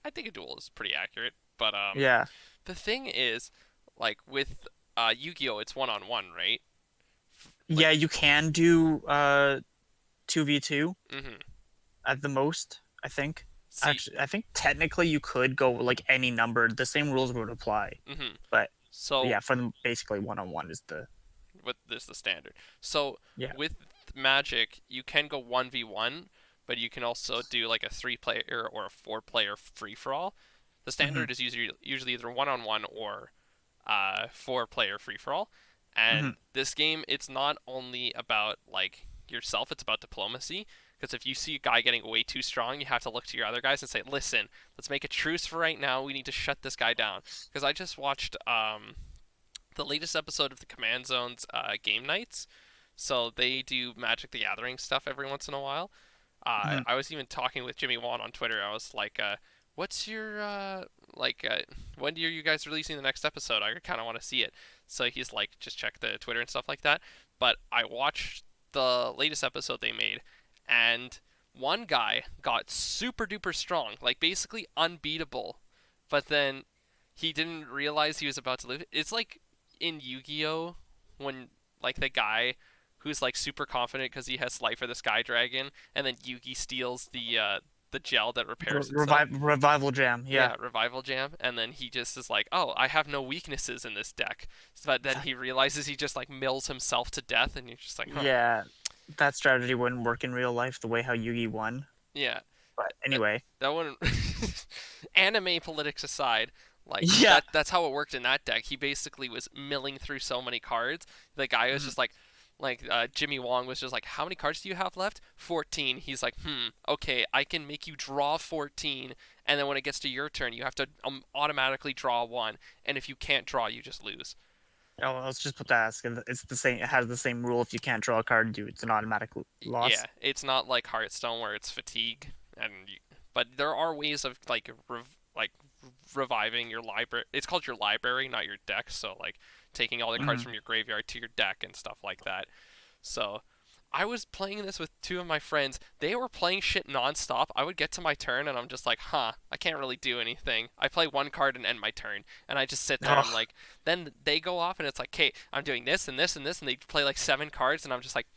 I think a duel is pretty accurate, but yeah, the thing is, like with Yu-Gi-Oh, it's one on one, right? Like, yeah, you can do 2v2 mm-hmm. at the most, I think. See, Actually, I think technically you could go like any number. The same rules would apply, mm-hmm. but So yeah, for them basically one-on-one is the with this the standard. So yeah. with Magic, you can go 1v1, but you can also do like a 3 player or a 4 player free for all. The Hmm. standard is usually either one on one or 4 player free for all. Hmm. And this game, it's not only about like yourself; it's about diplomacy. Because if you see a guy getting way too strong, you have to look to your other guys and say, "Listen, let's make a truce for right now. We need to shut this guy down." Because I just watched the latest episode of the Command Zone's game nights. So they do Magic the Gathering stuff every once in a while. Hmm. I was even talking with Jimmy Wan on Twitter. I was like, "What's your like? When are you guys releasing the next episode? I kind of want to see it." So he's like, "Just check the Twitter and stuff like that." But I watched the latest episode they made, and one guy got super duper strong, like basically unbeatable. But then he didn't realize he was about to lose. It's like in Yu-Gi-Oh when like the guy who's like super confident because he has Life for the Sky Dragon, and then Yugi steals the gel that repairs itself. Revival Jam. Yeah. Yeah, Revival Jam, and then he just is like, "Oh, I have no weaknesses in this deck." But then That, he realizes he just like mills himself to death, and you're just like, "Huh." yeah. That strategy wouldn't work in real life the way how Yugi won. Yeah, But that, anyway. that wouldn't. Anime politics aside, like Yeah. that's how it worked in that deck. He basically was milling through so many cards. The guy was Mhm. just like Jimmy Wong was just like, "How many cards do you have left?" 14. He's like, okay, I can make you draw 14, and then when it gets to your turn, you have to automatically draw one, and if you can't draw, you just lose." Oh, let's just put that. It's the same. It has the same rule. If you can't draw a card, it's an automatic Yeah, loss. it's not like Hearthstone where it's fatigue, but there are ways of like like reviving your library. It's called your library, not your deck. So like taking all the cards Hmm. from your graveyard to your deck and stuff like that. So I was playing this with two of my friends. They were playing shit nonstop. I would get to my turn and I'm just like, I can't really do anything. I play one card and end my turn. And I just sit there. I'm Oh, like, then they go off and it's like, okay, I'm doing this and this and this. And they play like 7 cards. And I'm just like,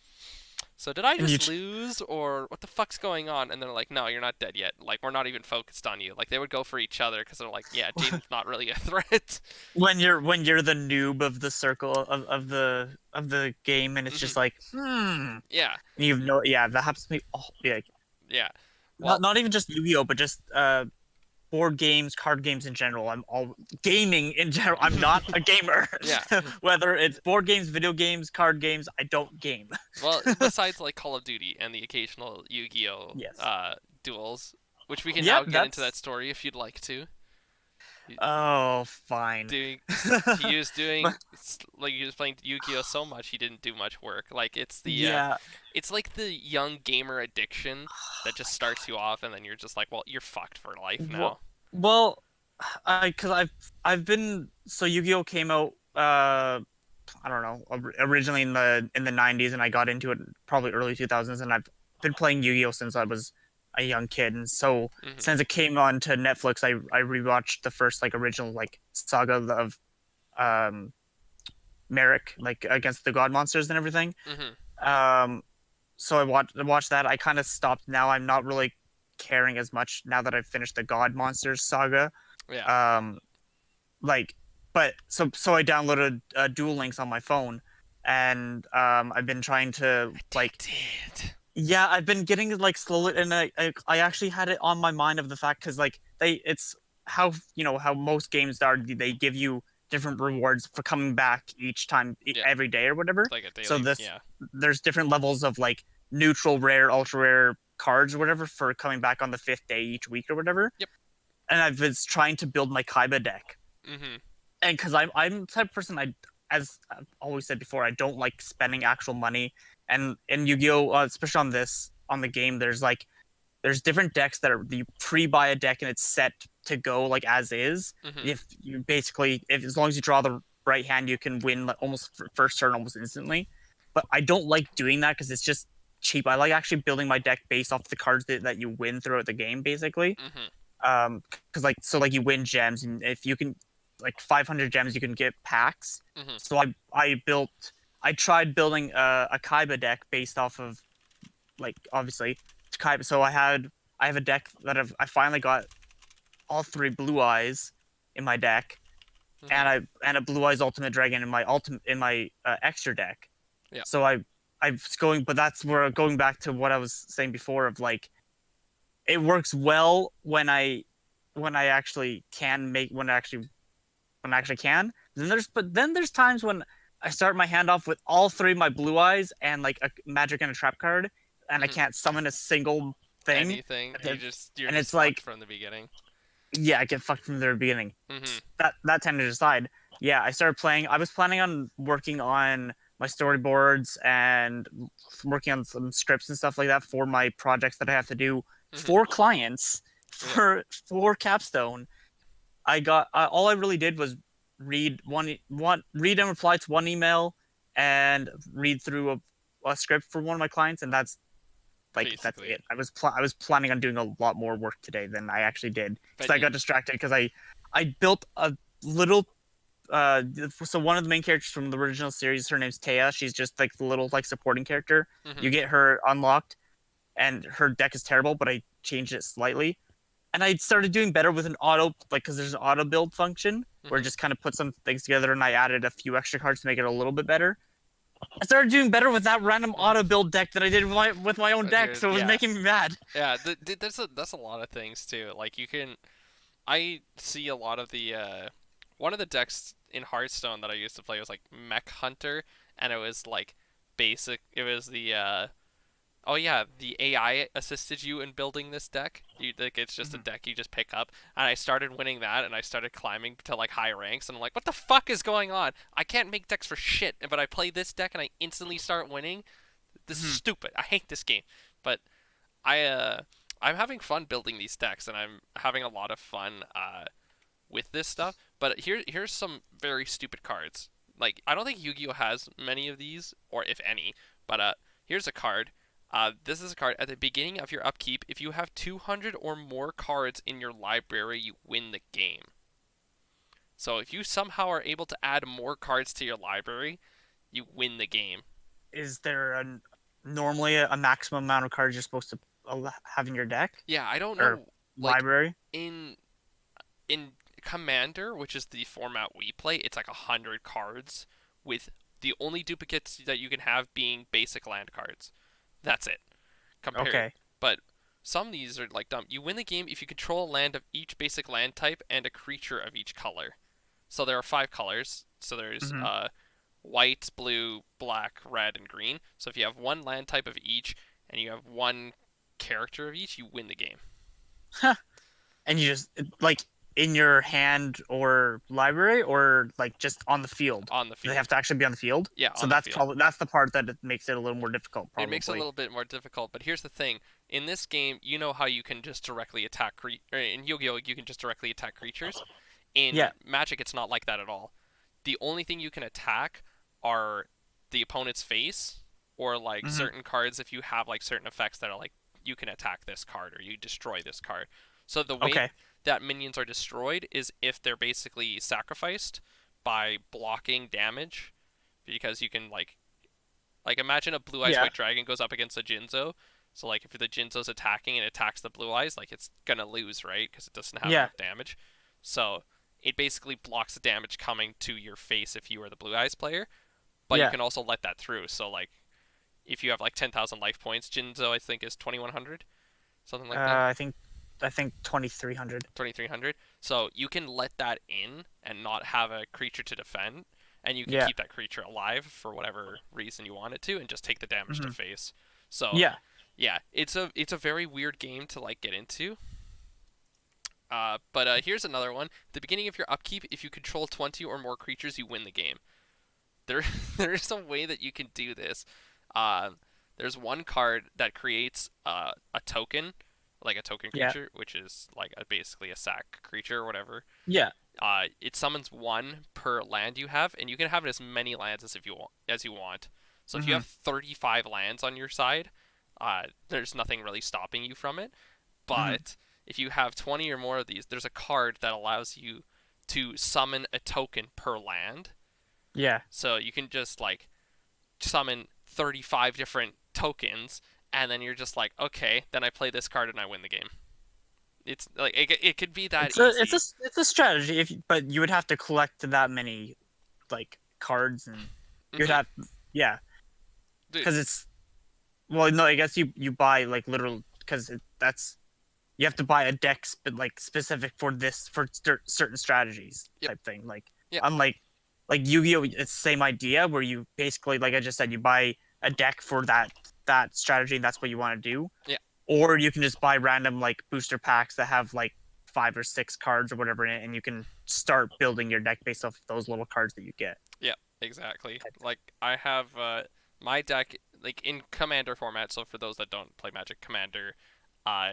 so did I and you just lose or what the fuck's going on? And they're like, no, you're not dead yet. Like, we're not even focused on you. Like, they would go for each other because they're like, yeah, Jayden's not really a threat. when you're the noob of the circle of the game, and it's Hmm. just like, Yeah, and you've no, yeah, that happens to me. Oh, yeah, yeah. Well, not even just Yu-Gi-Oh, but just board games, card games in general. I'm all gaming in general. I'm not a gamer. yeah. Whether it's board games, video games, card games, I don't game. Well, besides like Call of Duty and the occasional Yu-Gi-Oh Yes. duels, which we can Yep, now get into that that's. story if you'd like to. Oh, fine. Doing he was But doing like he was playing Yu-Gi-Oh so much he didn't do much work. Like yeah, it's like the young gamer addiction that just starts you off and then you're just like, well, you're fucked for life well, now. well, because I've been so Yu-Gi-Oh came out I don't know originally in the 90s, and I got into it probably early 2000s, and I've been playing Yu-Gi-Oh since I was a young kid, and so Mhm. since it came on to Netflix, I rewatched the first like original like saga of um Merrick, like against the God monsters and everything. Mhm. Um, so I watched that. I kind of stopped now. I'm not really. caring as much now that I've finished the God Monsters saga. Yeah. Um, like, but so I downloaded Duel Links on my phone, and I've been trying to like Addicted. yeah, I've been getting like slowly, and I actually had it on my mind of the fact because like it's how how most games are, they give you different rewards for coming back each time Yeah. every day or whatever. Like a So daily. this Yeah. there's different levels of like neutral, rare, ultra rare cards or whatever for coming back on the fifth day each week or whatever. Yep. And I've been trying to build my Kaiba deck, Mhm. and because I'm the type of person, as I've always said before, I don't like spending actual money. And in Yu-Gi-Oh, especially on the game, there's different decks that are you pre-buy a deck and it's set to go like as is. Mhm. If you basically if as long as you draw the right hand, you can win like almost first turn almost instantly. But I don't like doing that because it's just cheap. I like actually building my deck based off the cards that you win throughout the game, basically. Mhm. Because like you win gems, and if you can like 500 gems, you can get packs. Mhm. So I tried building a Kaiba deck based off of like obviously Kaiba. So I have a deck that I finally got all three blue eyes in my deck, Mhm. and a blue eyes ultimate dragon in my extra deck. Yeah. So I was going, but that's where going back to what I was saying before of like it works well when I actually can make when I actually can. Then there's times when I start my hand off with all three of my blue eyes and like a magic and a trap card, and I Mhm. can't summon a single thing, Anything. You're and just it's fucked like from the beginning. yeah, I get fucked from the very beginning. Mhm. That tended to decide. Yeah, I started playing. I was planning on working on my storyboards and working on some scripts and stuff like that for my projects that I have to do Mhm. for clients Yeah. for Capstone. I got all I really did was read and reply to one email and read through a script for one of my clients, and that's Basically it. it. I was planning on doing a lot more work today than I actually did because But I you. got distracted because I built a little so one of the main characters from the original series, her name's Taya. She's just like the little like supporting character. Mhm. You get her unlocked, and her deck is terrible, but I changed it slightly, and I started doing better with an auto like because there's an auto build function where it Mhm. just kind of put some things together, and I added a few extra cards to make it a little bit better. I started doing better with that random Mhm. auto build deck that I did with my own With deck, yours, so it was yeah. making me mad. Yeah. That's a lot of things too. Like you can. I see a lot of the. One of the decks in Hearthstone that I used to play was like Mech Hunter, and it was like basic. It was the. Oh yeah, the AI assisted you in building this deck. You like it's just a Mhm. deck you just pick up, and I started winning that, and I started climbing to like high ranks, and I'm like, what the fuck is going on? I can't make decks for shit, but I play this deck and I instantly start winning. This is Mhm. stupid. I hate this game. But I I'm having fun building these decks, and I'm having a lot of fun with this stuff. But here's some very stupid cards. Like I don't think Yu-Gi-Oh has many of these, or if any. But here's a card. This is a card at the beginning of your upkeep. If you have 200 or more cards in your library, you win the game. So if you somehow are able to add more cards to your library, you win the game. Is there normally a maximum amount of cards you're supposed to have in your deck Yeah, I don't or know. Like library? in in Commander, which is the format we play, it's like 100 cards with the only duplicates that you can have being basic land cards. That's it. Compared, Okay. but some of these are like dumb. You win the game if you control a land of each basic land type and a creature of each color. So there are 5 colors. So there's Hmm. white, blue, black, red, and green. So if you have one land type of each and you have one character of each, you win the game And you just like in your hand or library or like just on the field. on the Do they have field. to actually be on the field? Yeah, So on the field. that's the part that it makes it a little more difficult, It makes it a probably. little bit more difficult, but here's the thing. In this game, you know how you can just directly attack in Yu-Gi-Oh, you can just directly attack creatures. In Yeah. Magic, it's not like that at all. The only thing you can attack are the opponent's face or like Hmm. certain cards if you have like certain effects that are like you can attack this card or you destroy this card. So the way Okay. that minions are destroyed is if they're basically sacrificed by blocking damage because you can like imagine a blue eyes Yeah. white dragon goes up against a Jinzo. So like if the Jinzo's attacking and attacks the Blue Eyes, like it's gonna lose, right? Because it doesn't have Yeah. enough damage. So it basically blocks the damage coming to your face if you are the Blue Eyes player. But you Yeah. can also let that through. So like if you have like 10,000 life points, Jinzo I think is 2,100, something like that. I think 2300. 2,300. So you can let that in and not have a creature to defend, and you can Yeah. keep that creature alive for whatever reason you want it to, and just take the damage to Hmm. face. So Yeah. yeah, it's a very weird game to like get into. But here's another one. At the beginning of your upkeep, if you control 20 or more creatures, you win the game. There, there is a way that you can do this. Uh, there's one card that creates a token, like a token Yeah. creature, which is like basically a sack creature or whatever. Yeah. It summons one per land you have, and you can have as many lands as if you want, as you want. So if you Hmm. have 35 lands on your side, there's nothing really stopping you from it. Hmm. But if you have 20 or more of these, there's a card that allows you to summon a token per land. Yeah. So you can just like summon 35 different tokens, and then you're just like, okay, then I play this card and I win the game. It's like it could be that easy. It's a strategy but you would have to collect that many like cards and you'd Hmm. have yeah, Dude. because it's well no I guess you buy like literal because that's you have to buy a deck like specific for this for certain strategies Yep. type thing like Yep. unlike like Yu-Gi-Oh it's the same idea where you basically like I just said you buy a deck for that strategy and that's what you want to do, Yeah. or you can just buy random like booster packs that have like 5 or 6 cards or whatever in it and you can start building your deck based off those little cards that you get Yeah. Exactly. type thing. Like I have my deck like in Commander format. So for those that don't play Magic, Commander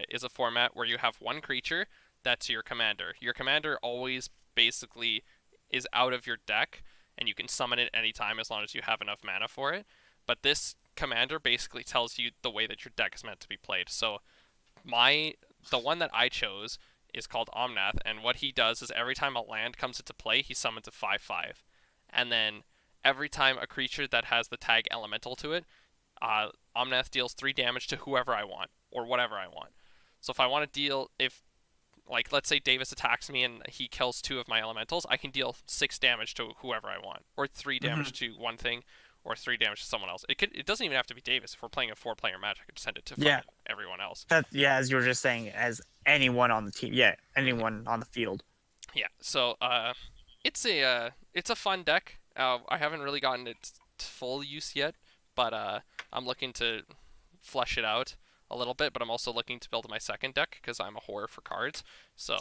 is a format where you have one creature that's your commander. Your commander always basically is out of your deck, and you can summon it anytime as long as you have enough mana for it. But this commander basically tells you the way that your deck is meant to be played. So my the one that I chose is called Omnath, and what he does is every time a land comes into play, he summons a 5/5, and then every time a creature that has the tag Elemental to it, Omnath deals 3 damage to whoever I want or whatever I want. So if I want to deal, if like let's say Davis attacks me and he kills 2 of my elementals, I can deal 6 damage to whoever I want, or 3 damage Hmm. to one thing, or 3 damage to someone else. It doesn't even have to be Davis. If we're playing a 4 player match, I could send it to Yeah, fucking everyone else. that yeah as you were just saying as anyone on the team, yeah, Hmm. anyone on the field. Yeah. So it's a fun deck. I haven't really gotten it to full use yet, but I'm looking to flesh it out a little bit. But I'm also looking to build my second deck because I'm a whore for cards. So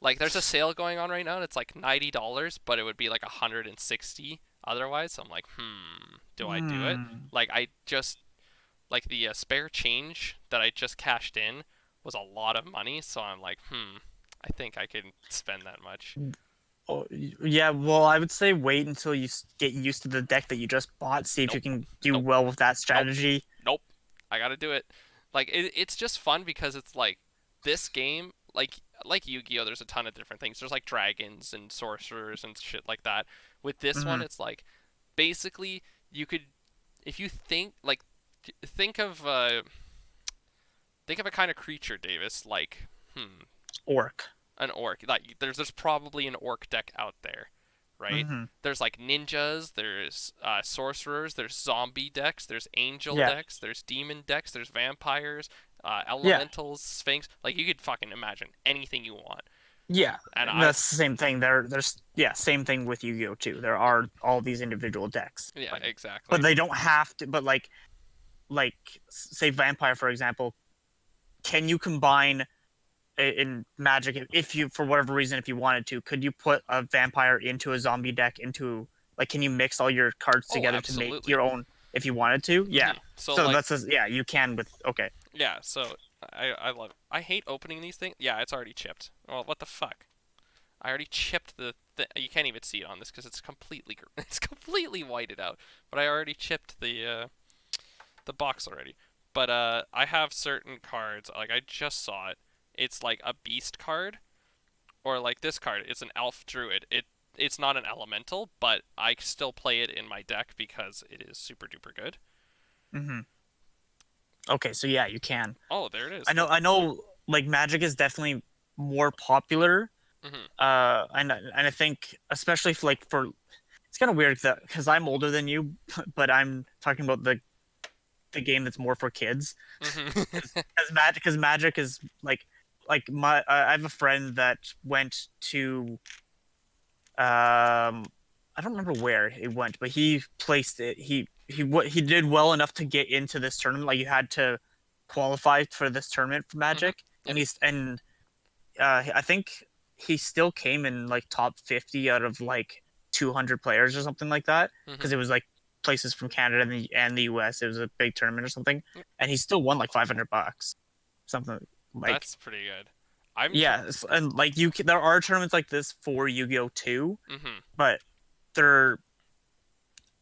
like, there's a sale going on right now, and it's like $90, but it would be like 160 otherwise. So I'm like, do I do it? Hmm. Like I just like the spare change that I just cashed in was a lot of money, so I'm like, I think I can spend that much. Oh, yeah, well, I would say wait until you get used to the deck that you just bought. See if you Nope, can do nope, well with that nope, strategy. nope. I gotta do it. Like it's just fun because it's like this game, like Yu-Gi-Oh. There's a ton of different things. There's like dragons and sorcerers and shit like that. With this one, Hmm. it's like basically you could, if you think like, think of think of a kind of creature, Davis. Like, Orc. an orc. Like there's probably an orc deck out there, right? Hmm. There's like ninjas, there's sorcerers, there's zombie decks, there's angel Yeah, decks, there's demon decks, there's vampires, yeah, elementals, sphinx. Like you could fucking imagine anything you want. yeah. And I, That's the same thing. There's yeah, same thing with Yu-Gi-Oh too. There are all these individual decks, yeah, but exactly. they don't have to. But like say Vampire for example, can you combine in Magic if you for whatever reason if you wanted to, could you put a Vampire into a zombie deck into like can you mix all your cards Oh, together to make absolutely. your own if you wanted to? Yeah. So So like, that's yeah, you can with okay. yeah. So I love it. I hate opening these things. Yeah, it's already chipped. Well, what the fuck? I already chipped you can't even see it on this because it's completely it's completely whited out. But I already chipped the box already. But I have certain cards. Like I just saw it. It's like a beast card, or like this card. It's an elf druid. It's not an elemental, but I still play it in my deck because it is super duper good. Hmm. Okay, so yeah, you can. Oh, there it is. I know like Magic is definitely more popular. Mhm. And I think especially for like for it's kind of weird that because I'm older than you, but I'm talking about the game that's more for kids. Mhm. Because Magic is like my I have a friend that went to I don't remember where he went, but he placed it. He did well enough to get into this tournament. Like you had to qualify for this tournament for Mhm. Magic, Yep. and I think he still came in like top 50 out of like 200 players or something like that because Mhm. it was like places from Canada and the US. It was a big tournament or something, Yep. and he still won like $500, something like That's pretty good. I'm tr- yeah. And like there are tournaments like this for Yu-Gi-Oh too, Mhm. but they're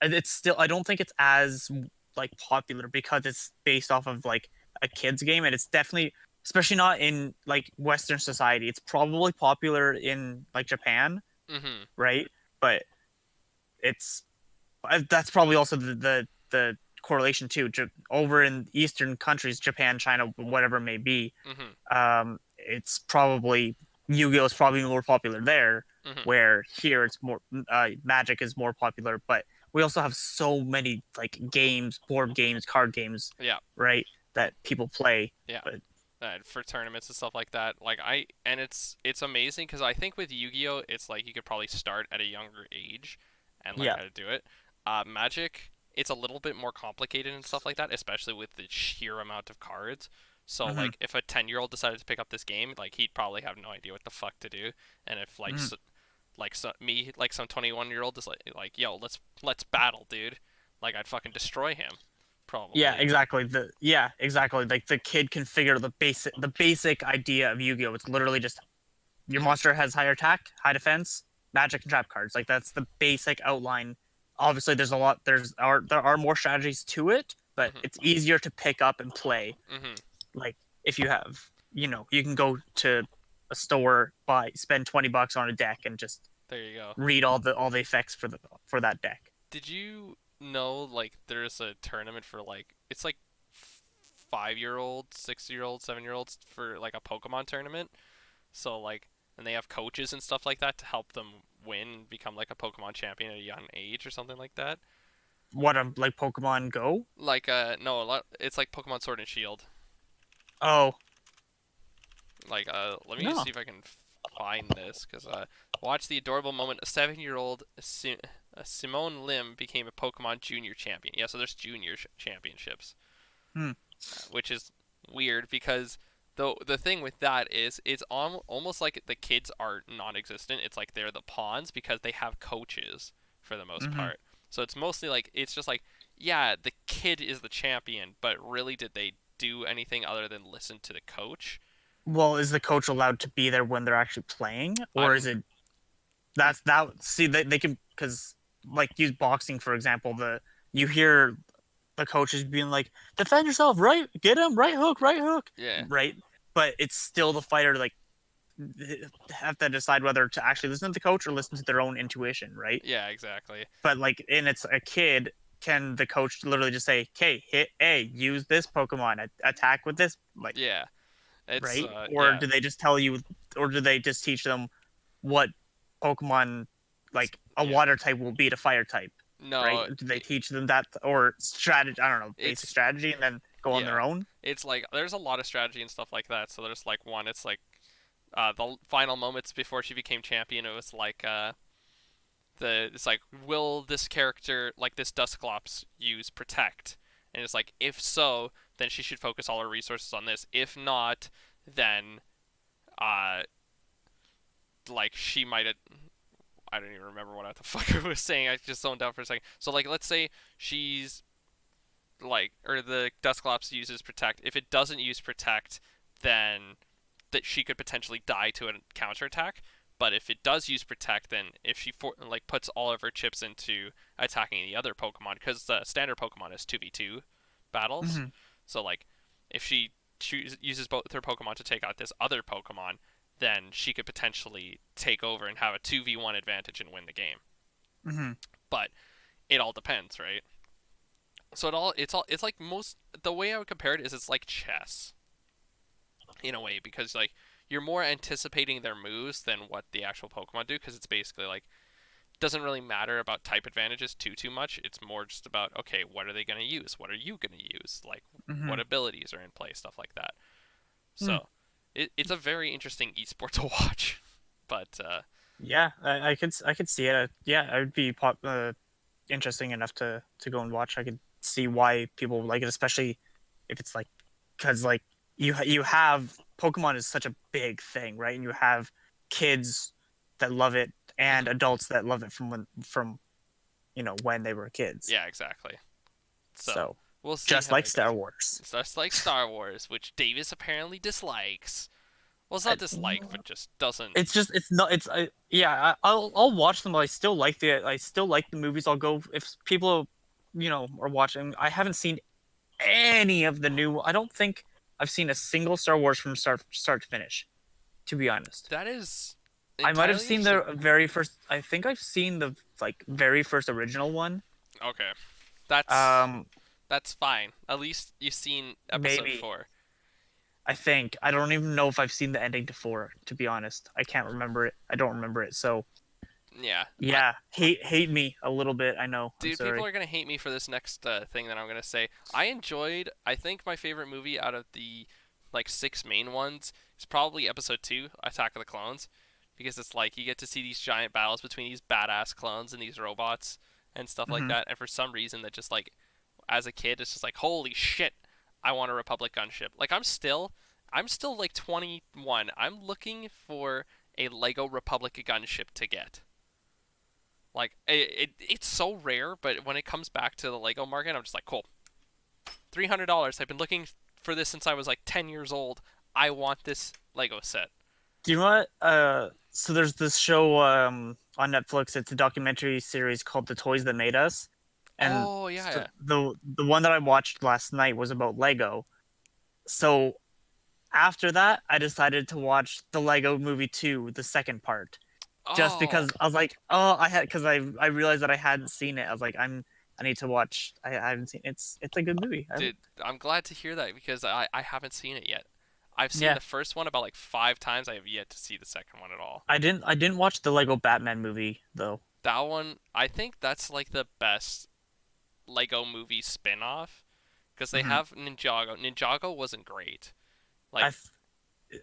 it's still I don't think it's as like popular because it's based off of like a kids game, and it's definitely especially not in like Western society. It's probably popular in like Japan, Mhm. right? But it's that's probably also the correlation too. Over in Eastern countries, Japan, China, whatever it may be, Mhm. it's probably Yu-Gi-Oh is probably more popular there, Mhm. where here it's more Magic is more popular. But we also have so many like games, board games, card games, Yeah. right? That people play. Yeah. But For tournaments and stuff like that. Like I and it's amazing because I think with Yu-Gi-Oh, it's like you could probably start at a younger age and learn yeah, how to do it. Magic, it's a little bit more complicated and stuff like that, especially with the sheer amount of cards. So hmm like if a 10-year-old decided to pick up this game, like he'd probably have no idea what the fuck to do. And if like hmm me like some 21-year-old is like yo, let's battle, dude. Like I'd fucking destroy him yeah, probably. exactly. Exactly. Like the kid can figure the basic idea of Yu-Gi-Oh. It's literally just your Mhm. monster has higher attack, high defense, magic, and trap cards. Like that's the basic outline. Obviously, there are more strategies to it, but Mhm. it's easier to pick up and play. Mhm. Like if you have, you can go to a store, spend $20 on a deck, and just There you go. read all the effects for that deck. Did you know like there's a tournament for like it's like 5-year-olds, 6-year-olds, 7-year-olds for like a Pokemon tournament? So like and they have coaches and stuff like that to help them win and become like a Pokemon champion at a young age or something like that. What like Pokemon Go? Like no, it's like Pokemon Sword and Shield. Oh Like let me just no. see if I can find this cuz watch the adorable moment a 7-year-old Simone Lim became a Pokemon junior champion. Yeah, so there's junior championships. Hmm. Which is weird because the thing with that is it's almost like the kids are non-existent. It's like they're the pawns because they have coaches for the most hmm part. So it's mostly like it's just like yeah, the kid is the champion, but really did they do anything other than listen to the coach? Well, is the coach allowed to be there when they're actually playing, or is I'm it I'm that's that see they can because like use boxing for example you hear the coaches being like defend yourself, right, get him, right hook, yeah. right, but it's still the fighter like have to decide whether to actually listen to the coach or listen to their own intuition, right? Yeah, exactly. But like and it's a kid, can the coach literally just say, okay, hit A, use this Pokemon, attack with this, like, Yeah. It's right? Or yeah. do they just tell you, or do they just teach them what Pokemon, like a Yeah. water type will beat a fire type, right? No, Do they teach them that or strategy? I don't know, basic it's strategy, and then go on yeah. their own? It's like there's a lot of strategy and stuff like that. So there's like one it's like the final moments before she became champion, it was like it's like will this character like this Dusclops use protect? And it's like if so, then she should focus all her resources on this. If not, then uh like she might have I don't even remember what the fuck I was saying. I just zoned out for a second. So like let's say she's like or the Dusclops uses protect. If it doesn't use protect, then that she could potentially die to a counterattack. But if it does use protect, then if she like puts all of her chips into attacking the other Pokemon, because the standard Pokemon is 2v2 battles, hmm so like if she uses both her Pokemon to take out this other Pokemon, then she could potentially take over and have a 2v1 advantage and win the game. hmm But it all depends, right? So it's like most the way I would compare it is it's like chess in a way because like you're more anticipating their moves than what the actual Pokemon do because it's basically like doesn't really matter about type advantages too much. It's more just about okay, what are they going to use? What are you going to use? Like Hmm. what abilities are in play, stuff like that. Hmm. So it's a very interesting esport to watch. But Yeah, I could see it. Yeah, it would be interesting enough to go and watch. I could see why people like it, especially if it's like because like you have Pokemon is such a big thing, right? And you have kids that love it and mhm. adults that love it from when they were kids. Yeah, exactly. So So we'll see just how like that Star goes. Wars. It's just like Star Wars, which Davis apparently dislikes. Well, it's I, not dislike, but just doesn't. it's not yeah, I'll watch them. But I still like the movies. I'll go if people are watching. I haven't seen any of the new. I don't think I've seen a single Star Wars from start to finish, to be honest. That is I might have entirely seen interesting. the very first. I think I've seen the like very first original one. Okay, that's Um, that's fine. At least you've seen episode maybe 4. I think I don't even know if I've seen the ending to four. To be honest, I can't remember it. I don't remember it. So Yeah, yeah, hate me a little bit. I know. I'm dude, people sorry. are gonna hate me for this next thing that I'm gonna say. I enjoyed. I think my favorite movie out of the like 6 main ones is probably episode 2, Attack of the Clones, because it's like you get to see these giant battles between these badass clones and these robots and stuff like Hmm. that. And for some reason, that just like as a kid, it's just like holy shit, I want a Republic gunship. Like I'm still like 21. I'm looking for a Lego Republic gunship to get. Like it's so rare, but when it comes back to the Lego market, I'm just like, cool. $300. I've been looking for this since I was like 10 years old. I want this Lego set. Do you know what? So there's this show on Netflix. It's a documentary series called "The Toys That Made Us," and Oh yeah, so yeah. the one that I watched last night was about Lego. So after that, I decided to watch the Lego Movie 2, the second part, just Oh, because I was like, oh, I had because I realized that I hadn't seen it. I was like, I need to watch. I haven't seen it's a good movie. dude, I'm glad to hear that because I haven't seen it yet. I've seen Yeah, the first one about like 5 times. I have yet to see the second one at all. I didn't watch the Lego Batman movie though. That one, I think that's like the best Lego movie spin-off because they Hmm. have Ninjago. Ninjago wasn't great. I Like,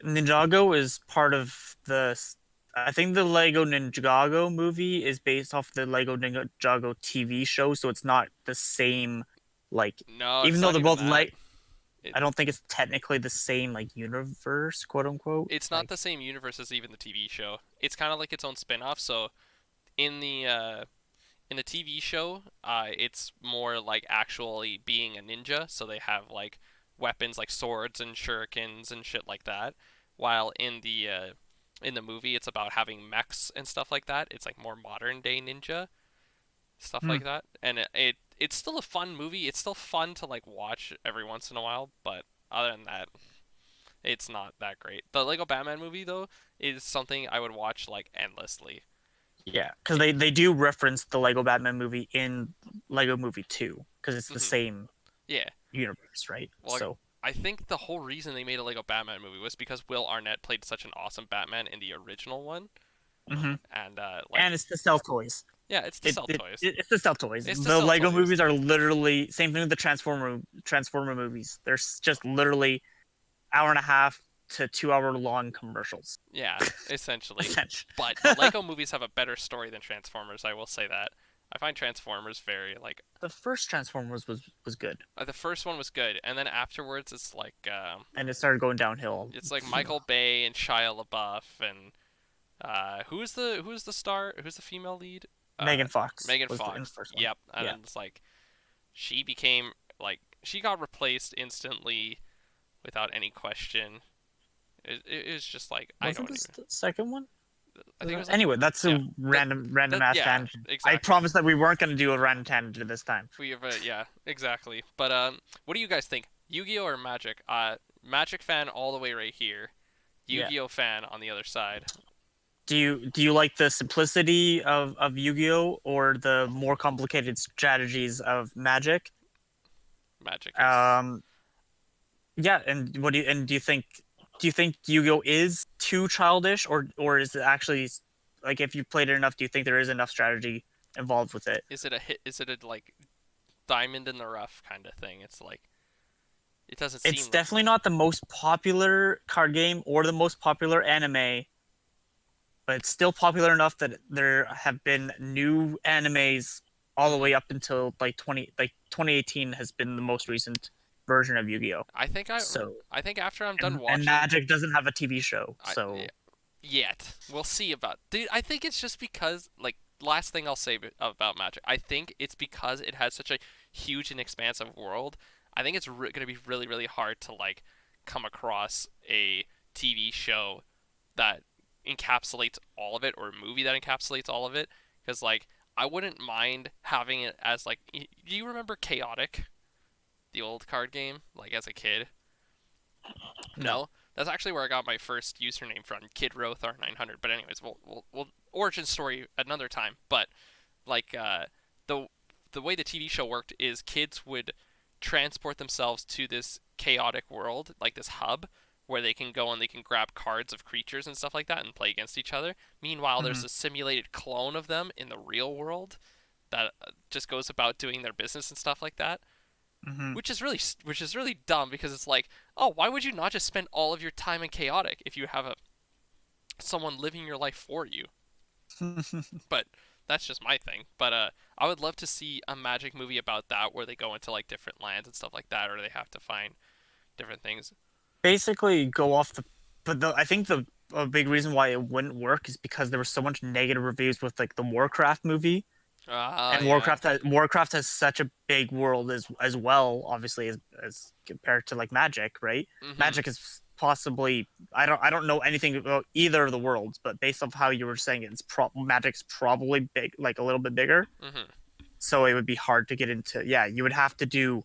Ninjago is part of I think the Lego Ninjago movie is based off the Lego Ninjago TV show, so it's not the same. Like, no, even it's though not they're even both that. like, It I don't think it's technically the same like universe, quote unquote. it's not Like, the same universe as even the TV show. It's kind of like its own spin-off. So in the uh, in the TV show, it's more like actually being a ninja. So they have like weapons like swords and shurikens and shit like that. While in the movie, it's about having mechs and stuff like that. It's like more modern day ninja stuff hmm, like that. And it's still a fun movie. It's still fun to like watch every once in a while. But other than that, it's not that great. The Lego Batman movie though is something I would watch like endlessly. yeah, because It, they do reference the Lego Batman movie in Lego Movie 2 because it's the mhm. same Yeah. universe, right? Well, So, I think the whole reason they made a Lego Batman movie was because Will Arnett played such an awesome Batman in the original one, hmm, and and like it's to sell toys. yeah, it's to It, sell it, toys. it it's to sell toys. It's to The sell Lego toys. movies are literally same thing with the Transformer movies. They're just literally hour and a half to 2 hour long commercials. Yeah, essentially. Essentially. But the Lego movies have a better story than Transformers. I will say that. I find Transformers very like The first Transformers was good, the first one was good, and then afterwards and it started going downhill. it's like Michael Bay and Shia LaBeouf and who's the star? Who's the female lead? Uh, Megan Fox Megan was in the Fox. first one. Yep. And Yeah. then it's like she became like she got replaced instantly without any question. It was just like I Wasn't don't this even. the second one? I think it was like Anyway, that's yeah. a That random that ass yeah tangent. I exactly. promised that we weren't going to do a random tangent this time. We have yeah exactly. But what do you guys think? Yu-Gi-Oh or Magic? Magic fan all the way right here. Yeah. Yu-Gi-Oh fan on the other side. Do you like the simplicity of Yu-Gi-Oh or the more complicated strategies of Magic? Magic is. Um, yeah, and do you think Yu-Gi-Oh is too childish, or is it actually like if you played it enough, do you think there is enough strategy involved with it? Is it a hit? Is it a like diamond in the rough kind of thing? It's like it doesn't It's seem like definitely not the most popular card game or the most popular anime, but it's still popular enough that there have been new animes all the hmm way up until like 2018 has been the most recent version of Yu-Gi-Oh. I think So I think after I'm done and watching, Magic doesn't have a TV show, I yeah, so yet we'll see about. Dude, I think it's just because like last thing I'll say about Magic. I think it's because it has such a huge and expansive world. I think it's going to be really hard to like come across a TV show that encapsulates all of it or a movie that encapsulates all of it because like I wouldn't mind having it as like do you remember Chaotic, the old card game, like as a kid? no. No, that's actually where I got my first username from, Kid Roth R900. But anyways, we'll origin story another time. But like the the way the TV show worked is kids would transport themselves to this chaotic world, like this hub where they can go and they can grab cards of creatures and stuff like that and play against each other. Meanwhile, Hmm. there's a simulated clone of them in the real world that just goes about doing their business and stuff like that, Hmm. which is really dumb because it's like, oh, why would you not just spend all of your time in chaotic if you have a someone living your life for you? But that's just my thing. But I would love to see a magic movie about that where they go into like different lands and stuff like that, or they have to find different things. Basically go off the but the I think the a big reason why it wouldn't work is because there was so much negative reviews with like the Warcraft movie. Ah, And yeah. Warcraft has such a big world as well, obviously as compared to like Magic, right? Mhm. Magic is possibly I don't know anything about either of the worlds, but based off how you were saying it, Magic's probably big, like a little bit bigger. Mhm. So it would be hard to get into. Yeah, you would have to do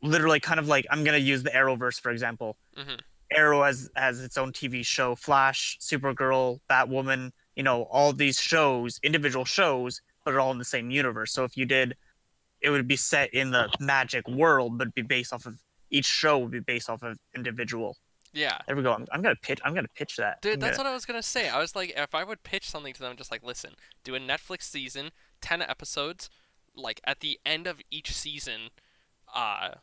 literally kind of like I'm gonna use the Arrowverse for example. Mhm. Arrow has its own TV show, Flash, Supergirl, Batwoman, all these shows, individual shows, but are all in the same universe. So if you did, it would be set in the Magic world, but be based off of each show would be based off of individual. Yeah. There we go. I'm gonna pitch. I'm gonna pitch that. Dude, that's what I was gonna say. I was like, if I would pitch something to them, just like, listen, do a Netflix season, 10 episodes. Like at the end of each season, uh,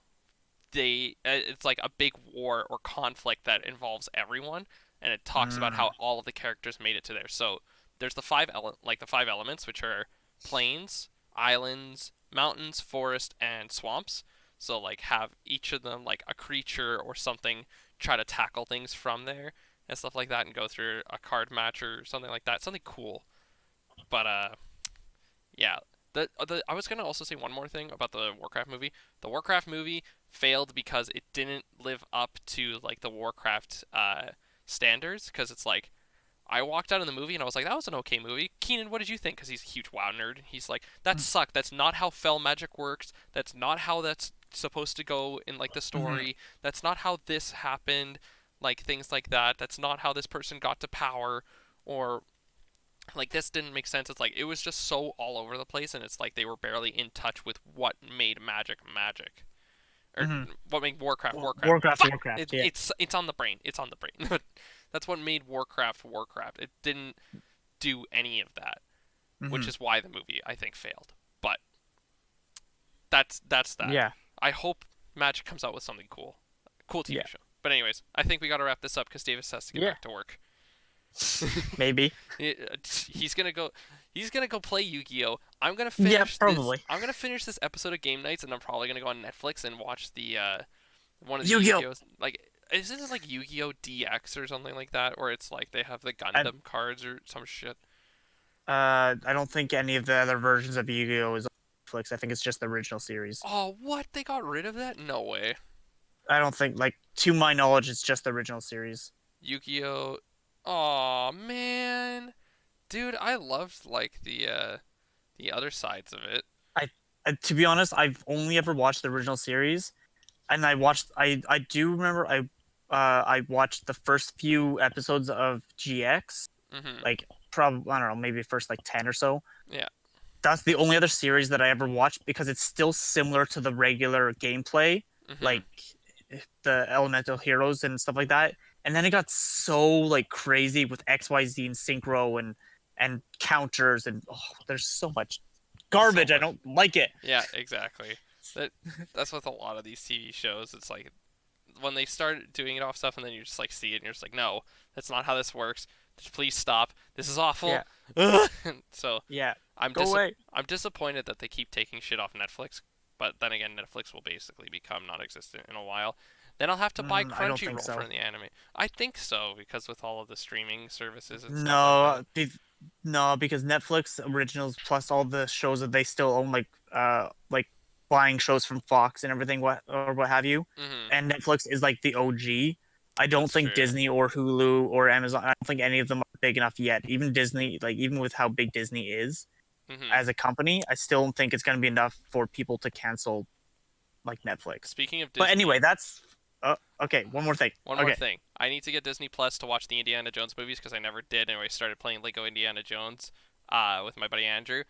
it's like a big war or conflict that involves everyone, and it talks about Mm, how all of the characters made it to there. So there's the five elements, which are plains, islands, mountains, forest, and swamps. So like have each of them like a creature or something try to tackle things from there and stuff like that, and go through a card match or something like that. Something cool. But yeah. I was gonna also say one more thing about the Warcraft movie. The Warcraft movie failed because it didn't live up to like the Warcraft standards. Because it's like I walked out of the movie and I was like, that was an okay movie. Keenan, what did you think? Because he's a huge WoW nerd. He's like, that mm, sucked. That's not how fell magic works. That's not how that's supposed to go in like the mhm, story. That's not how this happened. Like things like that. That's not how this person got to power, or like this didn't make sense. It's like it was just so all over the place, and it's like they were barely in touch with what made magic magic, or mhm. what made Warcraft Warcraft. Warcraft, Fuck, Warcraft. Yeah. it's on the brain. It's on the brain. That's what made Warcraft Warcraft. It didn't do any of that, which Hmm. is why the movie I think failed. But that's that. Yeah. I hope Magic comes out with something cool, cool Yeah. TV show. But anyways, I think we got to wrap this up because Davis has to get Yeah. back to work. Maybe. He's gonna go. He's gonna go play Yu-Gi-Oh. Yeah. Probably. I'm gonna finish this episode of Game Nights, and I'm probably gonna go on Netflix and watch the one of the Yu-Gi-Oh. Yu-Gi-Ohs. Like, isn't it like Yu-Gi-Oh DX or something like that, or it's like they have the I Gundam cards or some shit. I don't think any of the other versions of Yu-Gi-Oh is on Netflix. I think it's just the original series. Oh, what? They got rid of that? No way. I don't think, like, to my knowledge, it's just the original series. Yu-Gi-Oh. Oh man, dude, I loved like the other sides of it. I, to be honest, I've only ever watched the original series, and I do remember I watched the first few episodes of GX, Mhm. like probably I don't know, maybe first like 10 or so. Yeah. that's the only other series that I ever watched because it's still similar to the regular gameplay, Hmm. like the elemental heroes and stuff like that. And then it got so like crazy with XYZ and synchro and counters and there's so much So garbage. I much. don't like it. Yeah, exactly. That that's with a lot of these TV shows. It's like when they start doing it off stuff, and then you just like see it, and you're just like, no, that's not how this works. Just please stop. This is awful. Yeah, So yeah. I'm Go away. I'm disappointed that they keep taking shit off Netflix. But then again, Netflix will basically become non-existent in a while. Then I'll have to buy I don't think Crunchyroll for so. the anime. I think so because with all of the streaming services and stuff like that. No, no, because Netflix originals plus all the shows that they still own, like buying shows from Fox and everything, what have you. Mhm. And Netflix is like the OG. I don't That's think true. Disney or Hulu or Amazon. I don't think any of them are big enough yet. Even Disney, like even with how big Disney is Mhm. as a company, I still don't think it's going to be enough for people to cancel like Netflix. Speaking of But anyway, Disney, that's okay. One more thing. one more Okay, thing. I need to get Disney Plus to watch the Indiana Jones movies because I never did, and I started playing Lego Indiana Jones with my buddy Andrew.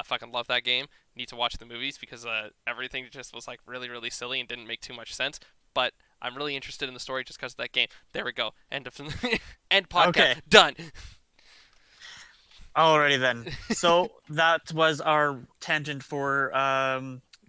Fucking love that game. Need to watch the movies because everything just was like really, really silly and didn't make too much sense. But I'm really interested in the story just because of that game. There we go. End of end podcast. okay. Done. Alrighty then. So that was our tangent for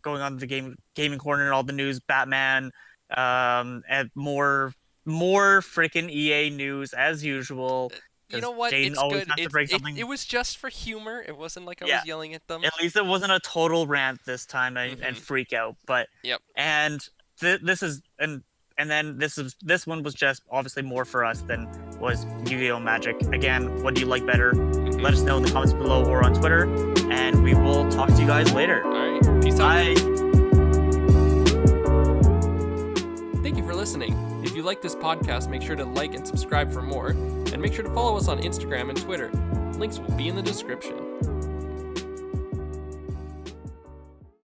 going on the gaming corner and all the news, Batman, and more freaking EA news as usual. You Because know what? Jayden It's always good. has to bring It something. was just for humor. It wasn't like I Yeah, was yelling at them. at least it wasn't a total rant this time and Mhm. freak out. But Yep. and this is and then this one was just obviously more for us than was Yu-Gi-Oh! Magic. Again, what do you like better? Let Mhm. us know in the comments below or on Twitter, and we will talk to you guys later. All right. Peace out. Bye. Thank you for listening. If you like this podcast, make sure to like and subscribe for more, and make sure to follow us on Instagram and Twitter. Links will be in the description.